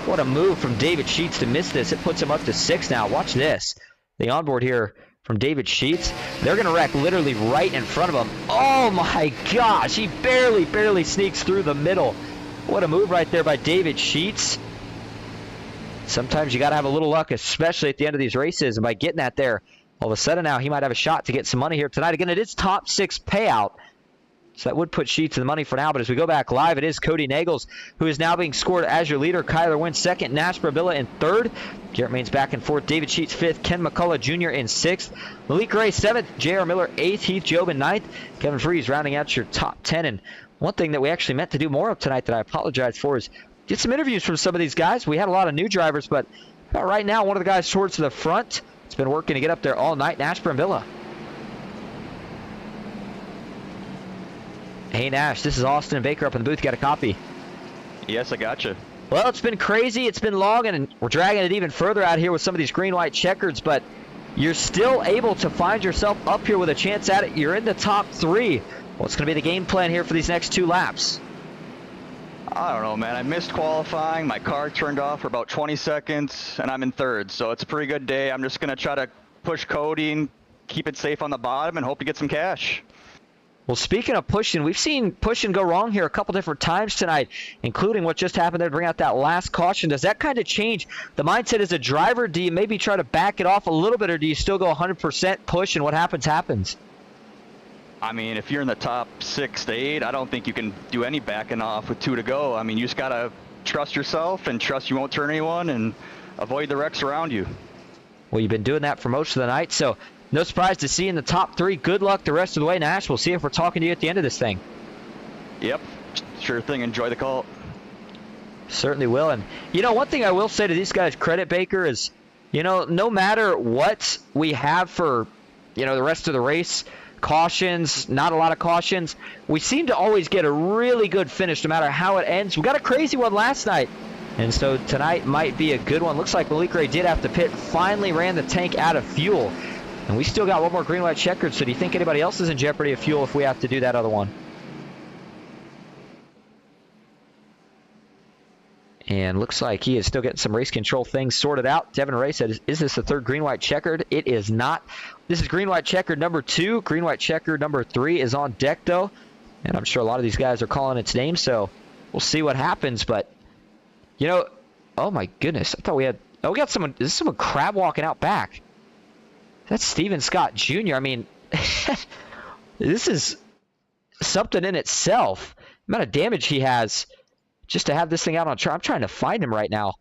Speaker 2: What a move from David Sheets to miss this. It puts him up to 6 now. Watch this. The onboard here from David Sheets. They're going to wreck literally right in front of him. Oh my gosh, he barely sneaks through the middle. What a move right there by David Sheets. Sometimes you got to have a little luck, especially at the end of these races. And by getting that there, all of a sudden now he might have a shot to get some money here tonight. Again, it is top 6 payout. So that would put Sheets in the money for now. But as we go back live, it is Cody Nagels, who is now being scored as your leader. Kyler Wynn second. Nash Brabilla in third. Garrett Maines back and forth. David Sheets fifth. Ken McCullough Jr. in sixth. Malik Ray seventh. J.R. Miller eighth. Heath Job in ninth. Kevin Freeze rounding out your top 10. And one thing that we actually meant to do more of tonight that I apologize for is get some interviews from some of these guys. We had a lot of new drivers, but right now one of the guys towards the front has been working to get up there all night. Nash Brambilla. Hey Nash, this is Austin and Baker up in the booth. Got a copy?
Speaker 6: Yes, I gotcha.
Speaker 2: Well, it's been crazy. It's been long, and we're dragging it even further out here with some of these green-white checkers, but you're still able to find yourself up here with a chance at it. You're in the top 3. What's going to be the game plan here for these next 2 laps?
Speaker 6: I don't know, man. I missed qualifying. My car turned off for about 20 seconds, and I'm in third, so it's a pretty good day. I'm just going to try to push Cody and keep it safe on the bottom and hope to get some cash.
Speaker 2: Well, speaking of pushing, we've seen pushing go wrong here a couple different times tonight, including what just happened there to bring out that last caution. Does that kind of change the mindset as a driver? Do you maybe try to back it off a little bit, or do you still go 100% push and what happens, happens?
Speaker 6: I mean, if you're in the top 6 to 8, I don't think you can do any backing off with 2 to go. I mean, you just got to trust yourself and trust you won't turn anyone and avoid the wrecks around you.
Speaker 2: Well, you've been doing that for most of the night, so no surprise to see you in the top 3. Good luck the rest of the way, Nash. We'll see if we're talking to you at the end of this thing.
Speaker 6: Yep, sure thing. Enjoy the call.
Speaker 2: Certainly will. And, one thing I will say to these guys, credit Baker, is, no matter what we have for, the rest of the race, cautions, not a lot of cautions, we seem to always get a really good finish no matter how it ends. We got a crazy one last night, and so tonight might be a good one. Looks like Malik Ray did have to pit, finally ran the tank out of fuel, and we still got one more green white checkered. So do you think anybody else is in jeopardy of fuel if we have to do that other one? And looks like he is still getting some race control things sorted out. Devin Ray said, is this the third green white checkered? It is not. This is green white checkered number 2. Green white checkered number 3 is on deck though, and I'm sure a lot of these guys are calling its name, so we'll see what happens. But oh my goodness, I thought we got someone. Is this someone crab walking out back? That's Steven Scott Jr. I mean, this is something in itself. The amount of damage he has just to have this thing out on track. I'm trying to find him right now.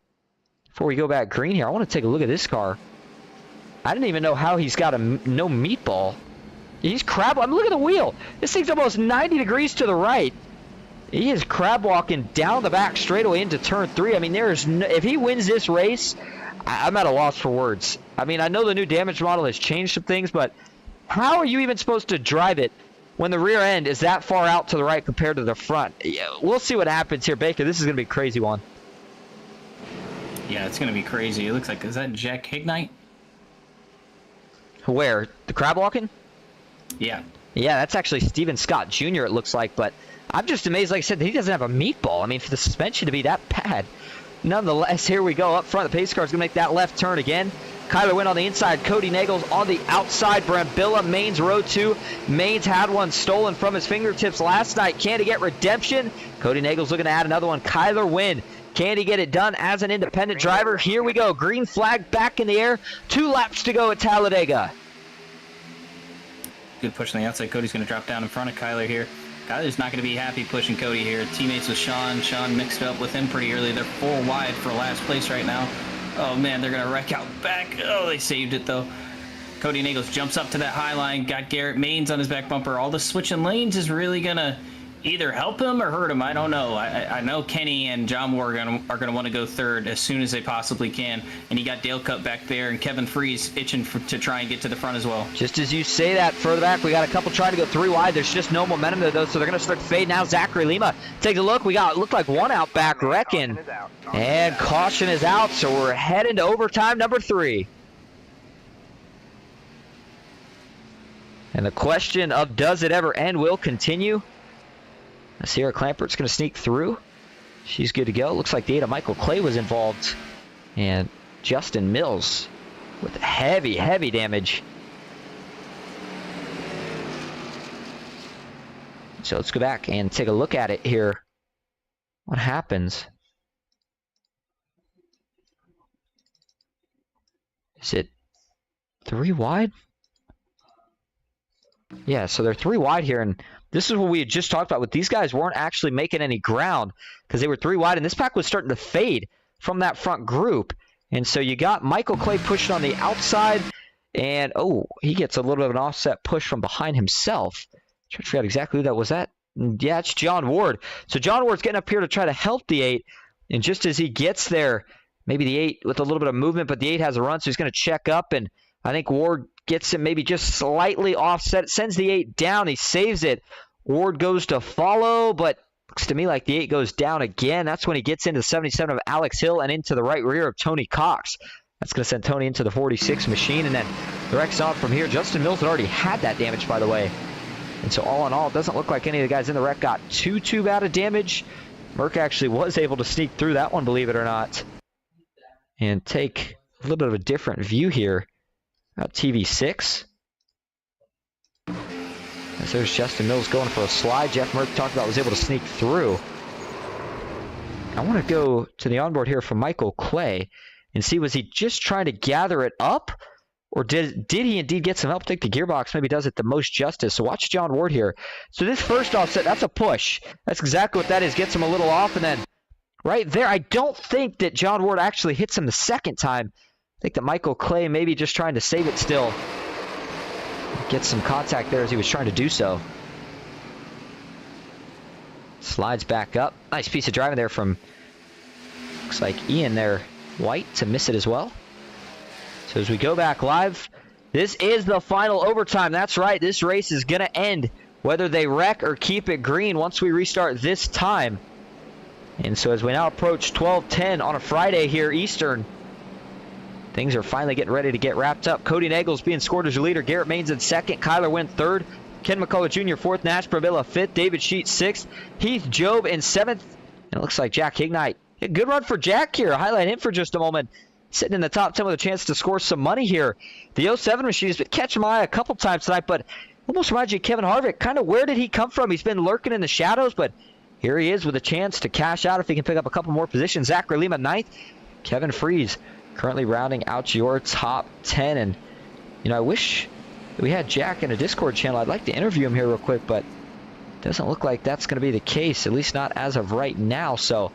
Speaker 2: Before we go back green here, I want to take a look at this car. I didn't even know how he's got no meatball. He's crab. I mean, look at the wheel. This thing's almost 90 degrees to the right. He is crab walking down the back straightaway into turn 3. I mean, if he wins this race, I'm at a loss for words. I mean, I know the new damage model has changed some things, but how are you even supposed to drive it when the rear end is that far out to the right compared to the front? We'll see what happens here, Baker. This is going to be a crazy one.
Speaker 3: Yeah, it's going to be crazy. It looks like, is that Jack Hignite?
Speaker 2: Where? The crab walking?
Speaker 3: Yeah.
Speaker 2: Yeah, that's actually Steven Scott Jr., it looks like, but I'm just amazed, like I said, that he doesn't have a meatball. I mean, for the suspension to be that bad. Nonetheless, here we go. Up front, the pace car is going to make that left turn again. Kyler Wynn on the inside, Cody Nagels on the outside. Brambilla, Maine's row 2. Maine's had one stolen from his fingertips last night. Can he get redemption? Cody Nagels looking to add another one. Kyler Wynn, can he get it done as an independent driver? Here we go. Green flag back in the air. 2 laps to go at Talladega.
Speaker 3: Good push on the outside. Cody's going to drop down in front of Kyler here. Kyler's not going to be happy pushing Cody here. Teammates with Sean. Sean mixed up with him pretty early. They're 4 wide for last place right now. Oh, man, they're going to wreck out back. Oh, they saved it, though. Cody Nagels jumps up to that high line. Got Garrett Maines on his back bumper. All the switching lanes is really going to either help him or hurt him. I don't know. I know Kenny and John Moore are going to want to go third as soon as they possibly can. And you got Dale Cup back there and Kevin Freese itching to try and get to the front as well.
Speaker 2: Just as you say that, further back, we got a couple trying to go 3 wide. There's just no momentum there, though, so they're going to start to fade now. Zachary Lima, take a look. Looked like one out back wrecking. And caution is out, so we're heading to overtime number 3. And the question of does it ever end will continue. Sierra Clampert's going to sneak through. She's good to go. Looks like the 8 of Michael Clay was involved. And Justin Mills with heavy, heavy damage. So let's go back and take a look at it here. What happens? Is it 3 wide? Yeah, so they're 3 wide here, and this is what we had just talked about. With these guys weren't actually making any ground because they were 3 wide, and this pack was starting to fade from that front group. And so you got Michael Clay pushing on the outside, and he gets a little bit of an offset push from behind himself. Trying to figure out exactly who that was. Yeah, it's John Ward. So John Ward's getting up here to try to help the 8, and just as he gets there, maybe the 8 with a little bit of movement, but the 8 has a run, so he's going to check up, and I think Ward gets him maybe just slightly offset. Sends the 8 down. He saves it. Ward goes to follow, but looks to me like the 8 goes down again. That's when he gets into the 77 of Alex Hill and into the right rear of Tony Cox. That's going to send Tony into the 46 machine, and then the wreck's on from here. Justin Mills had already had that damage, by the way. And so all in all, it doesn't look like any of the guys in the wreck got too bad of damage. Merck actually was able to sneak through that one, believe it or not, and take a little bit of a different view here. About TV6. As there's Justin Mills going for a slide. Jeff Merck talked about was able to sneak through. I want to go to the onboard here from Michael Clay and see, was he just trying to gather it up? Or did he indeed get some help? I think the gearbox maybe does it the most justice. So watch John Ward here. So this first offset, that's a push. That's exactly what that is. Gets him a little off, and then right there, I don't think that John Ward actually hits him the second time. I think that Michael Clay maybe just trying to save it still. Get some contact there as he was trying to do so. Slides back up. Nice piece of driving there from, looks like Ian there, White, to miss it as well. So as we go back live, this is the final overtime. That's right, this race is going to end whether they wreck or keep it green once we restart this time. And so as we now approach 12:10 on a Friday here, Eastern, things are finally getting ready to get wrapped up. Cody Nagels being scored as your leader. Garrett Maines in second. Kyler Wynn third. Ken McCullough Jr. fourth. Nash Pravilla fifth. David Sheet sixth. Heath Job in seventh. And it looks like Jack Hignite. A good run for Jack here. I'll highlight him for just a moment. Sitting in the top 10 with a chance to score some money here. The 07 machine has been catching my eye a couple times tonight, but almost reminds you of Kevin Harvick. Kind of where did he come from? He's been lurking in the shadows, but here he is with a chance to cash out if he can pick up a couple more positions. Zachary Lima ninth. Kevin Freeze currently rounding out your top 10. And, you know, I wish we had Jack in a Discord channel. I'd like to interview him here real quick, but it doesn't look like that's going to be the case, at least not as of right now. So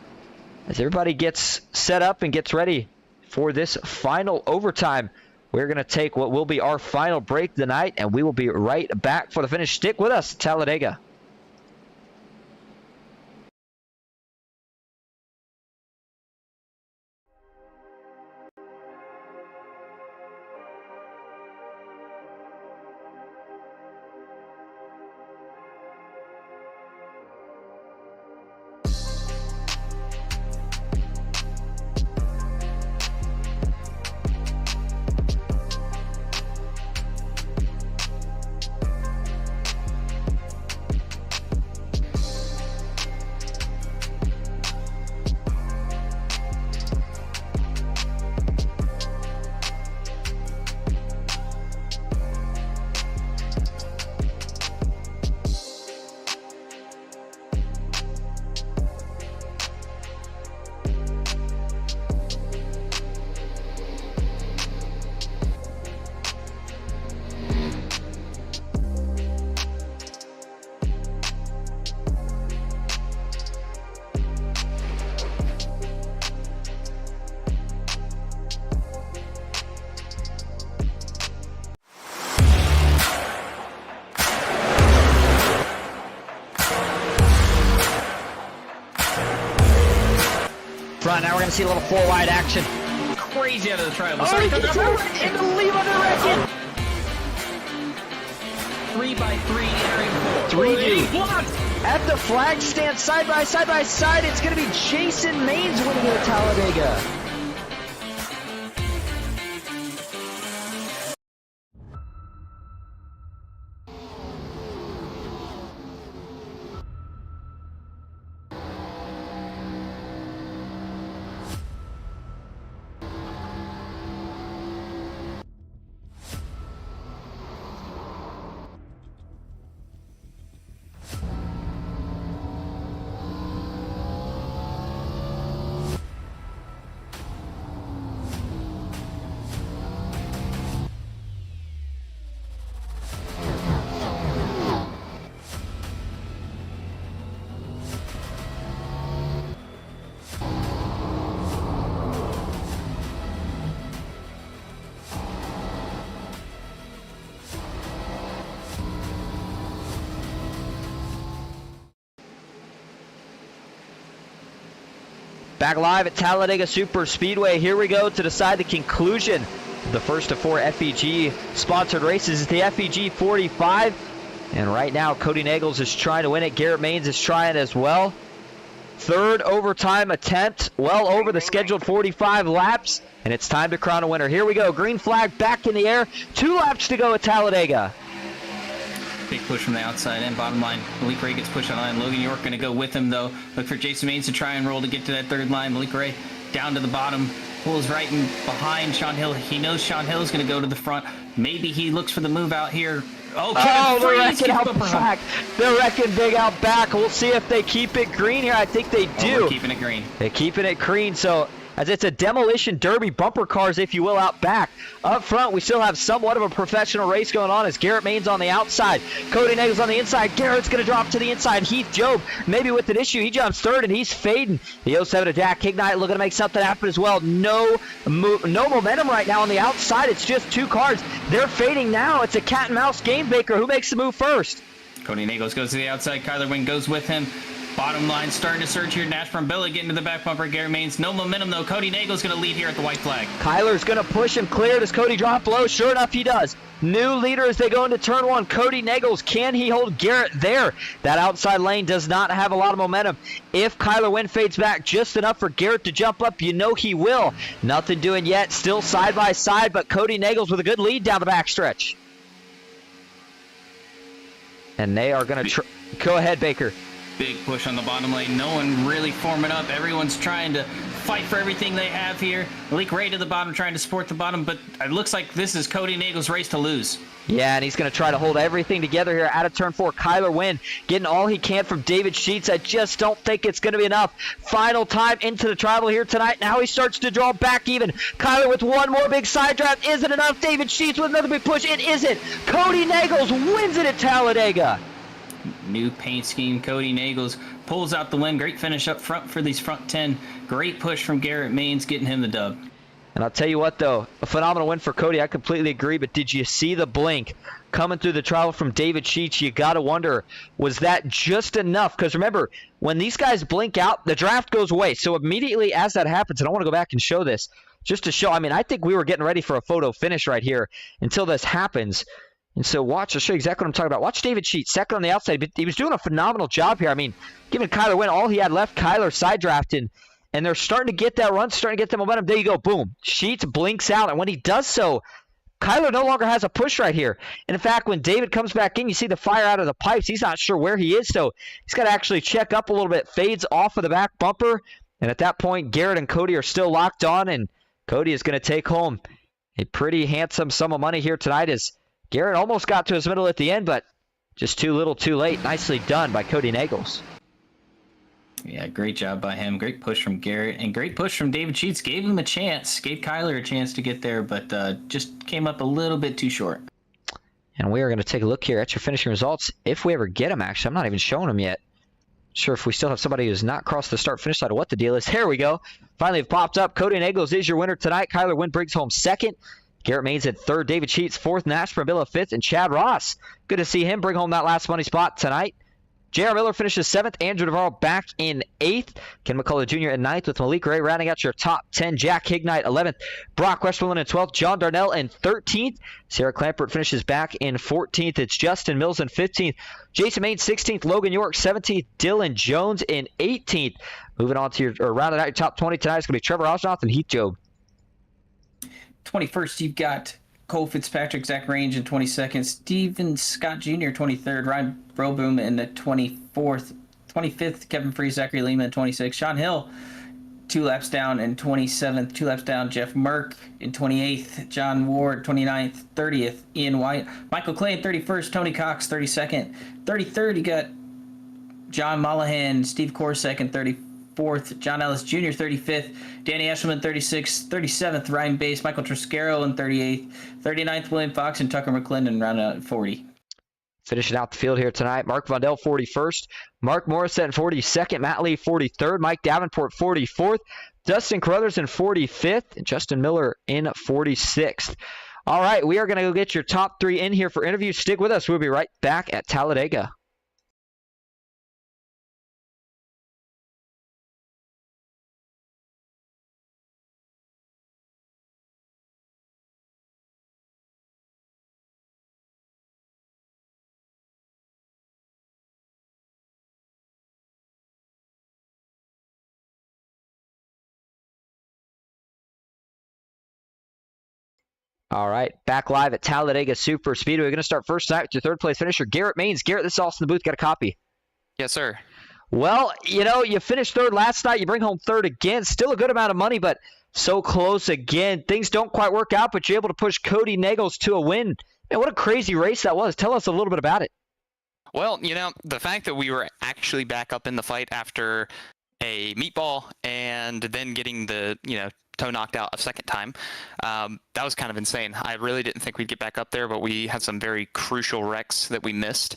Speaker 2: as everybody gets set up and gets ready for this final overtime, we're going to take what will be our final break tonight, and we will be right back for the finish. Stick with us, Talladega. Front, now we're going to see a little four-wide action.
Speaker 3: Crazy out of the triangle.
Speaker 2: Oh, he gets over in the lead under Reckon.
Speaker 3: 3x3 entering four.
Speaker 2: 3 deep. At the flag stand, side by side, it's going to be Jason Maines winning at Talladega. Back live at Talladega Superspeedway. Here we go to decide the conclusion of the first of 4 FEG sponsored races. It's the FEG 45. And right now, Cody Nagels is trying to win it. Garrett Maines is trying as well. Third overtime attempt, well over the scheduled 45 laps. And it's time to crown a winner. Here we go. Green flag back in the air. 2 laps to go at Talladega.
Speaker 3: Big push from the outside end. Bottom line, Malik Ray gets pushed on line. Logan York going to go with him, though. Look for Jason Maines to try and roll to get to that third line. Malik Ray down to the bottom. Pulls right in behind Sean Hill. He knows Sean Hill is going to go to the front. Maybe he looks for the move out here. Oh,
Speaker 2: they're wrecking out back. They're wrecking big out back. We'll see if they keep it green here. I think they do.
Speaker 3: We're keeping it green.
Speaker 2: They're keeping it green, so as it's a demolition derby, bumper cars, if you will, out back. Up front, we still have somewhat of a professional race going on as Garrett Maines on the outside. Cody Nagels on the inside. Garrett's going to drop to the inside. Heath Job, maybe with an issue. He jumps third, and he's fading. The 07 of Jack Hignite looking to make something happen as well. No momentum right now on the outside. It's just two cars. They're fading now. It's a cat and mouse game, Baker. Who makes the move first?
Speaker 3: Cody Nagels goes to the outside. Kyler Wynn goes with him. Bottom line starting to surge here. Nash Brambilla getting to the back bumper. Garrett Maines, no momentum though. Cody Nagels going to lead here at the white flag.
Speaker 2: Kyler's going to push him clear. Does Cody drop low? Sure enough, he does. New leader as they go into turn one. Cody Nagels, can he hold Garrett there? That outside lane does not have a lot of momentum. If Kyler Wynn fades back just enough for Garrett to jump up, you know he will. Nothing doing yet. Still side by side, but Cody Nagels with a good lead down the backstretch. And they are going to go ahead, Baker.
Speaker 3: Big push on the bottom lane. No one really forming up. Everyone's trying to fight for everything they have here. Malik Ray to the bottom, trying to support the bottom, but it looks like this is Cody Nagels' race to lose.
Speaker 2: Yeah, and he's going to try to hold everything together here out of turn four. Kyler Wynn getting all he can from David Sheets. I just don't think it's going to be enough. Final time into the travel here tonight. Now he starts to draw back even. Kyler with one more big side drive. Isn't enough. David Sheets with another big push. It isn't. Cody Nagels wins it at Talladega.
Speaker 3: New paint scheme. Cody Nagels pulls out the win. Great finish up front for these front 10. Great push from Garrett Maines, getting him the dub.
Speaker 2: And I'll tell you what, though, a phenomenal win for Cody. I completely agree, but did you see the blink coming through the travel from David Sheets? You got to wonder, was that just enough? Because remember, when these guys blink out, the draft goes away. So immediately as that happens, and I want to go back and show this, just to show, I mean, I think we were getting ready for a photo finish right here until this happens. And so watch, I'll show you exactly what I'm talking about. Watch David Sheets, second on the outside. But he was doing a phenomenal job here. I mean, giving Kyler Wynn all he had left, Kyler side drafting. And they're starting to get that run, starting to get the momentum. There you go, boom. Sheets blinks out. And when he does so, Kyler no longer has a push right here. And in fact, when David comes back in, you see the fire out of the pipes. He's not sure where he is, so he's got to actually check up a little bit. Fades off of the back bumper. And at that point, Garrett and Cody are still locked on. And Cody is going to take home a pretty handsome sum of money here tonight as Garrett almost got to his middle at the end, but just too little too late. Nicely done by Cody Nagels.
Speaker 3: Yeah, great job by him. Great push from Garrett, and great push from David Sheets. Gave him a chance. Gave Kyler a chance to get there, but just came up a little bit too short.
Speaker 2: And we are going to take a look here at your finishing results. If we ever get them, actually. I'm not even showing them yet. Sure, if we still have somebody who's not crossed the start-finish line, what the deal is. Here we go. Finally, it popped up. Cody Nagels is your winner tonight. Kyler Wynn brings home second. Garrett Maines at third, David Sheets fourth, Nash Brambilla fifth, and Chad Ross. Good to see him bring home that last money spot tonight. J.R. Miller finishes seventh, Andrew Navarro back in eighth, Ken McCullough Jr. in ninth with Malik Ray rounding out your top 10. Jack Hignite 11th, Brock Westmoreland in 12th, John Darnell in 13th. Sarah Clampert finishes back in 14th. It's Justin Mills in 15th, Jason Maines 16th, Logan York 17th, Dylan Jones in 18th. Moving on to rounding out your top 20 tonight is going to be Trevor Osnoth and Heath Job.
Speaker 3: 21st, you've got Cole Fitzpatrick, Zach Range in 22nd, Steven Scott Jr. 23rd, Ryan Broboom in the 24th, 25th, Kevin Free, Zachary Lima in 26th, Sean Hill 2 laps down in 27th, 2 laps down, Jeff Merck in 28th, John Ward 29th, 30th, Ian White, Michael Clay in 31st, Tony Cox 32nd, 33rd, you got John Mollahan, Steve Korsek in 34th, John Ellis Jr. 35th, Danny Eshelman 36th, 37th, Ryan Bass, Michael Truscaro in 38th, 39th, William Fox and Tucker McClendon rounding out at 40.
Speaker 2: Finishing out the field here tonight, Mark Vondell 41st, Mark Morissette in 42nd, Matt Lee 43rd, Mike Davenport 44th, Dustin Carruthers in 45th, and Justin Miller in 46th. All right, we are going to go get your top 3 in here for interviews. Stick with us. We'll be right back at Talladega. All right, back live at Talladega Superspeedway. We're going to start first tonight with your third place finisher, Garrett Maines. Garrett, this is Austin in the booth. Got a copy?
Speaker 7: Yes, sir.
Speaker 2: Well, you know, you finished third last night. You bring home third again. Still a good amount of money, but so close again. Things don't quite work out, but you're able to push Cody Nagels to a win. Man, what a crazy race that was. Tell us a little bit about it.
Speaker 7: Well, you know, the fact that we were actually back up in the fight after a meatball and then getting the, toe knocked out a second time. That was kind of insane. I really didn't think we'd get back up there, but we had some very crucial wrecks that we missed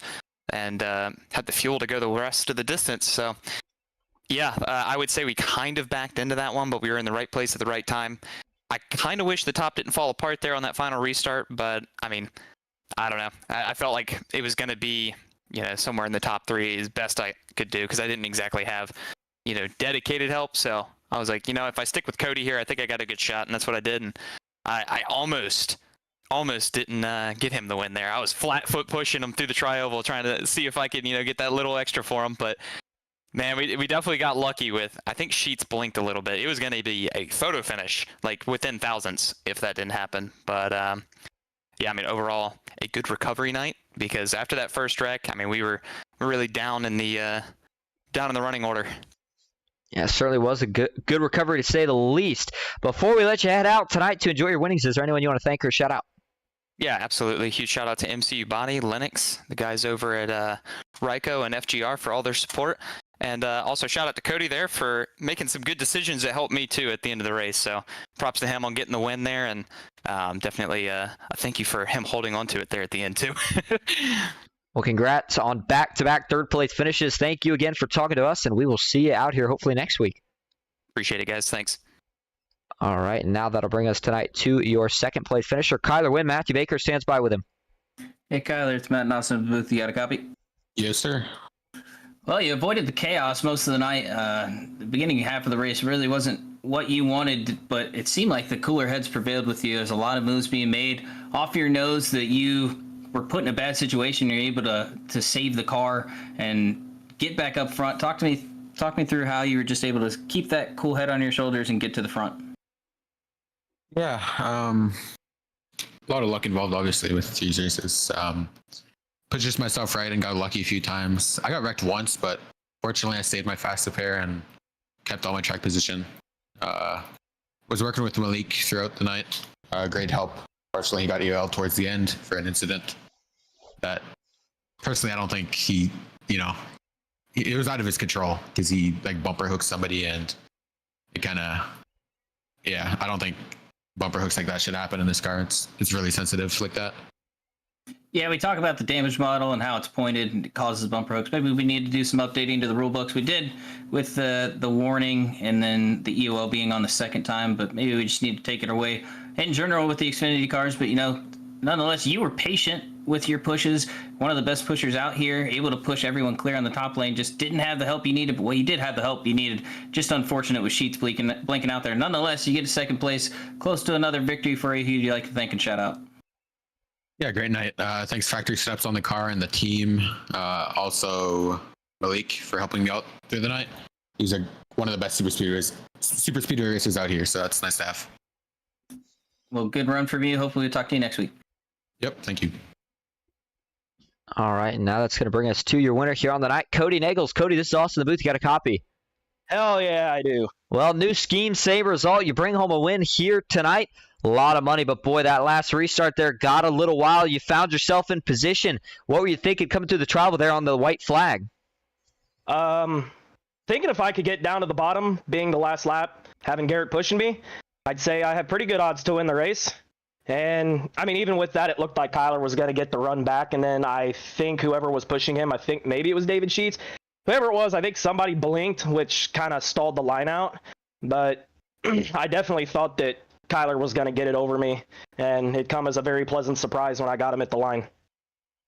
Speaker 7: and had the fuel to go the rest of the distance. So, yeah, I would say we kind of backed into that one, but we were in the right place at the right time. I kind of wish the top didn't fall apart there on that final restart, but, I mean, I don't know. I felt like it was going to be, somewhere in the top 3 is best I could do because I didn't exactly have, dedicated help. So I was like, if I stick with Cody here, I think I got a good shot, and that's what I did. And I almost didn't get him the win there. I was flat foot pushing him through the tri-oval, trying to see if I could, get that little extra for him. But man, we definitely got lucky with, I think Sheets blinked a little bit. It was going to be a photo finish, like within thousandths if that didn't happen. But yeah, I mean, overall, a good recovery night because after that first wreck, I mean, we were really down in the running order.
Speaker 2: Yeah, it certainly was a good recovery to say the least. Before we let you head out tonight to enjoy your winnings, is there anyone you want to thank or shout out?
Speaker 7: Yeah, absolutely. Huge shout out to MCU Body, Lennox, the guys over at Ryko and FGR for all their support. And also shout out to Cody there for making some good decisions that helped me too at the end of the race. So props to him on getting the win there. And definitely a thank you for him holding on to it there at the end too.
Speaker 2: Well, congrats on back-to-back third-place finishes. Thank you again for talking to us, and we will see you out here hopefully next week.
Speaker 7: Appreciate it, guys. Thanks.
Speaker 2: All right, and now that'll bring us tonight to your second-place finisher, Kyler Wynn. Matthew Baker stands by with him.
Speaker 3: Hey, Kyler, it's Matt Nelson in the booth. You got a copy?
Speaker 8: Yes, sir.
Speaker 3: Well, you avoided the chaos most of the night. The beginning half of the race really wasn't what you wanted, but it seemed like the cooler heads prevailed with you. There's a lot of moves being made off your nose that you were put in a bad situation. You're able to save the car and get back up front. Talk me through how you were just able to keep that cool head on your shoulders and get to the front.
Speaker 8: Yeah, a lot of luck involved, obviously, with these races. Pushed myself right and got lucky a few times. I got wrecked once, but fortunately I saved my fastest pair and kept all my track position. Was working with Malik throughout the night. Great help. Fortunately, he got EOL towards the end for an incident that, personally, I don't think it was out of his control because he bumper hooked somebody and it kind of, yeah, I don't think bumper hooks like that should happen in this car. It's really sensitive like that.
Speaker 3: Yeah, we talk about the damage model and how it's pointed and it causes bumper hooks. Maybe we need to do some updating to the rule books. We did with the warning and then the EOL being on the second time, but maybe we just need to take it away in general with the Xfinity cars. But, nonetheless, you were patient with your pushes. One of the best pushers out here, able to push everyone clear on the top lane, just didn't have the help you needed. But, well, you did have the help you needed. Just unfortunate with Sheets blinking out there. Nonetheless, you get a second place, close to another victory for you. Who you'd like to thank and shout out?
Speaker 8: Yeah, great night. Thanks Factory Steps on the car and the team. Also Malik for helping me out through the night. He's one of the best super speedway racers out here, so that's nice to have.
Speaker 3: Well, good run from you. Hopefully we'll talk to you next week.
Speaker 8: Yep, thank you.
Speaker 2: All right, and now that's going to bring us to your winner here on the night, Cody Nagels. Cody, this is Austin in the booth. You got a copy?
Speaker 9: Hell yeah, I do.
Speaker 2: Well, new scheme, same result. You bring home a win here tonight. A lot of money, but boy, that last restart there got a little while. You found yourself in position. What were you thinking coming through the travel there on the white flag?
Speaker 9: Thinking if I could get down to the bottom, being the last lap, having Garrett pushing me, I'd say I have pretty good odds to win the race. And, I mean, even with that, it looked like Kyler was going to get the run back. And then I think whoever was pushing him, I think maybe it was David Sheets. Whoever it was, I think somebody blinked, which kind of stalled the line out. But I definitely thought that Kyler was going to get it over me. And it come as a very pleasant surprise when I got him at the line.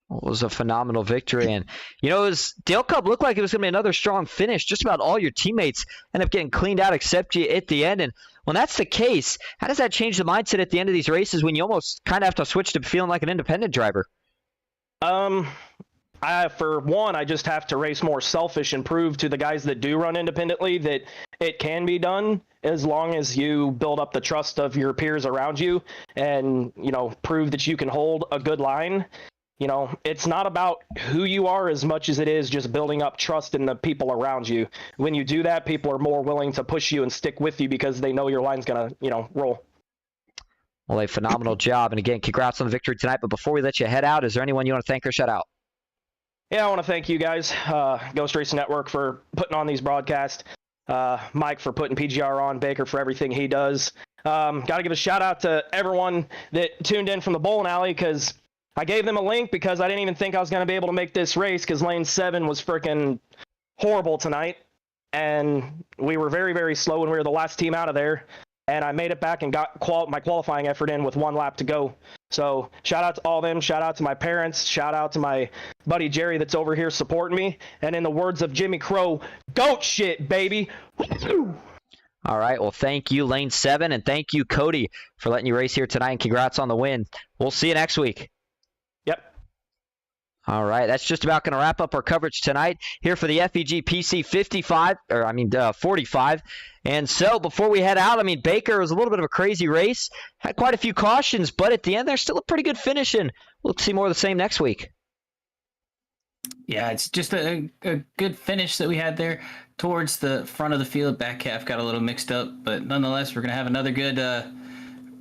Speaker 2: It was a phenomenal victory. And, Dale Cup looked like it was going to be another strong finish. Just about all your teammates end up getting cleaned out except you at the end. And when that's the case, how does that change the mindset at the end of these races when you almost kind of have to switch to feeling like an independent driver?
Speaker 9: For one, I just have to race more selfish and prove to the guys that do run independently that it can be done as long as you build up the trust of your peers around you and, prove that you can hold a good line. It's not about who you are as much as it is just building up trust in the people around you. When you do that, people are more willing to push you and stick with you because they know your line's going to, roll.
Speaker 2: Well, a phenomenal job. And again, congrats on the victory tonight. But before we let you head out, is there anyone you want to thank or shout out?
Speaker 9: Yeah, I want to thank you guys, Ghost Racing Network, for putting on these broadcasts. Mike for putting PGR on, Baker for everything he does. Got to give a shout out to everyone that tuned in from the bowling alley, because I gave them a link because I didn't even think I was going to be able to make this race because lane 7 was freaking horrible tonight. And we were very, very slow when we were the last team out of there. And I made it back and got my qualifying effort in with 1 lap to go. So shout out to all of them. Shout out to my parents. Shout out to my buddy Jerry that's over here supporting me. And in the words of Jimmy Crow, goat shit, baby. Woo!
Speaker 2: All right. Well, thank you, Lane 7, and thank you, Cody, for letting you race here tonight, and congrats on the win. We'll see you next week.
Speaker 9: Yep.
Speaker 2: All right. That's just about going to wrap up our coverage tonight here for the FEG-PC 45. And so before we head out, Baker was a little bit of a crazy race, had quite a few cautions, but at the end, there's still a pretty good finish, and we'll see more of the same next week.
Speaker 3: Yeah, it's just a good finish that we had there towards the front of the field. Back half got a little mixed up, but nonetheless, we're going to have another good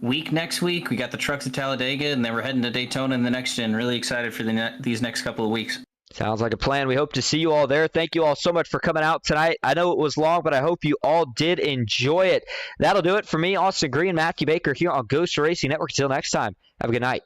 Speaker 3: week next week. We got the trucks at Talladega, and then we're heading to Daytona in the next gen. Really excited for these next couple of weeks.
Speaker 2: Sounds like a plan. We hope to see you all there. Thank you all so much for coming out tonight. I know it was long, but I hope you all did enjoy it. That'll do it for me, Austin Green, Matthew Baker here on Ghost Racing Network. Until next time, have a good night.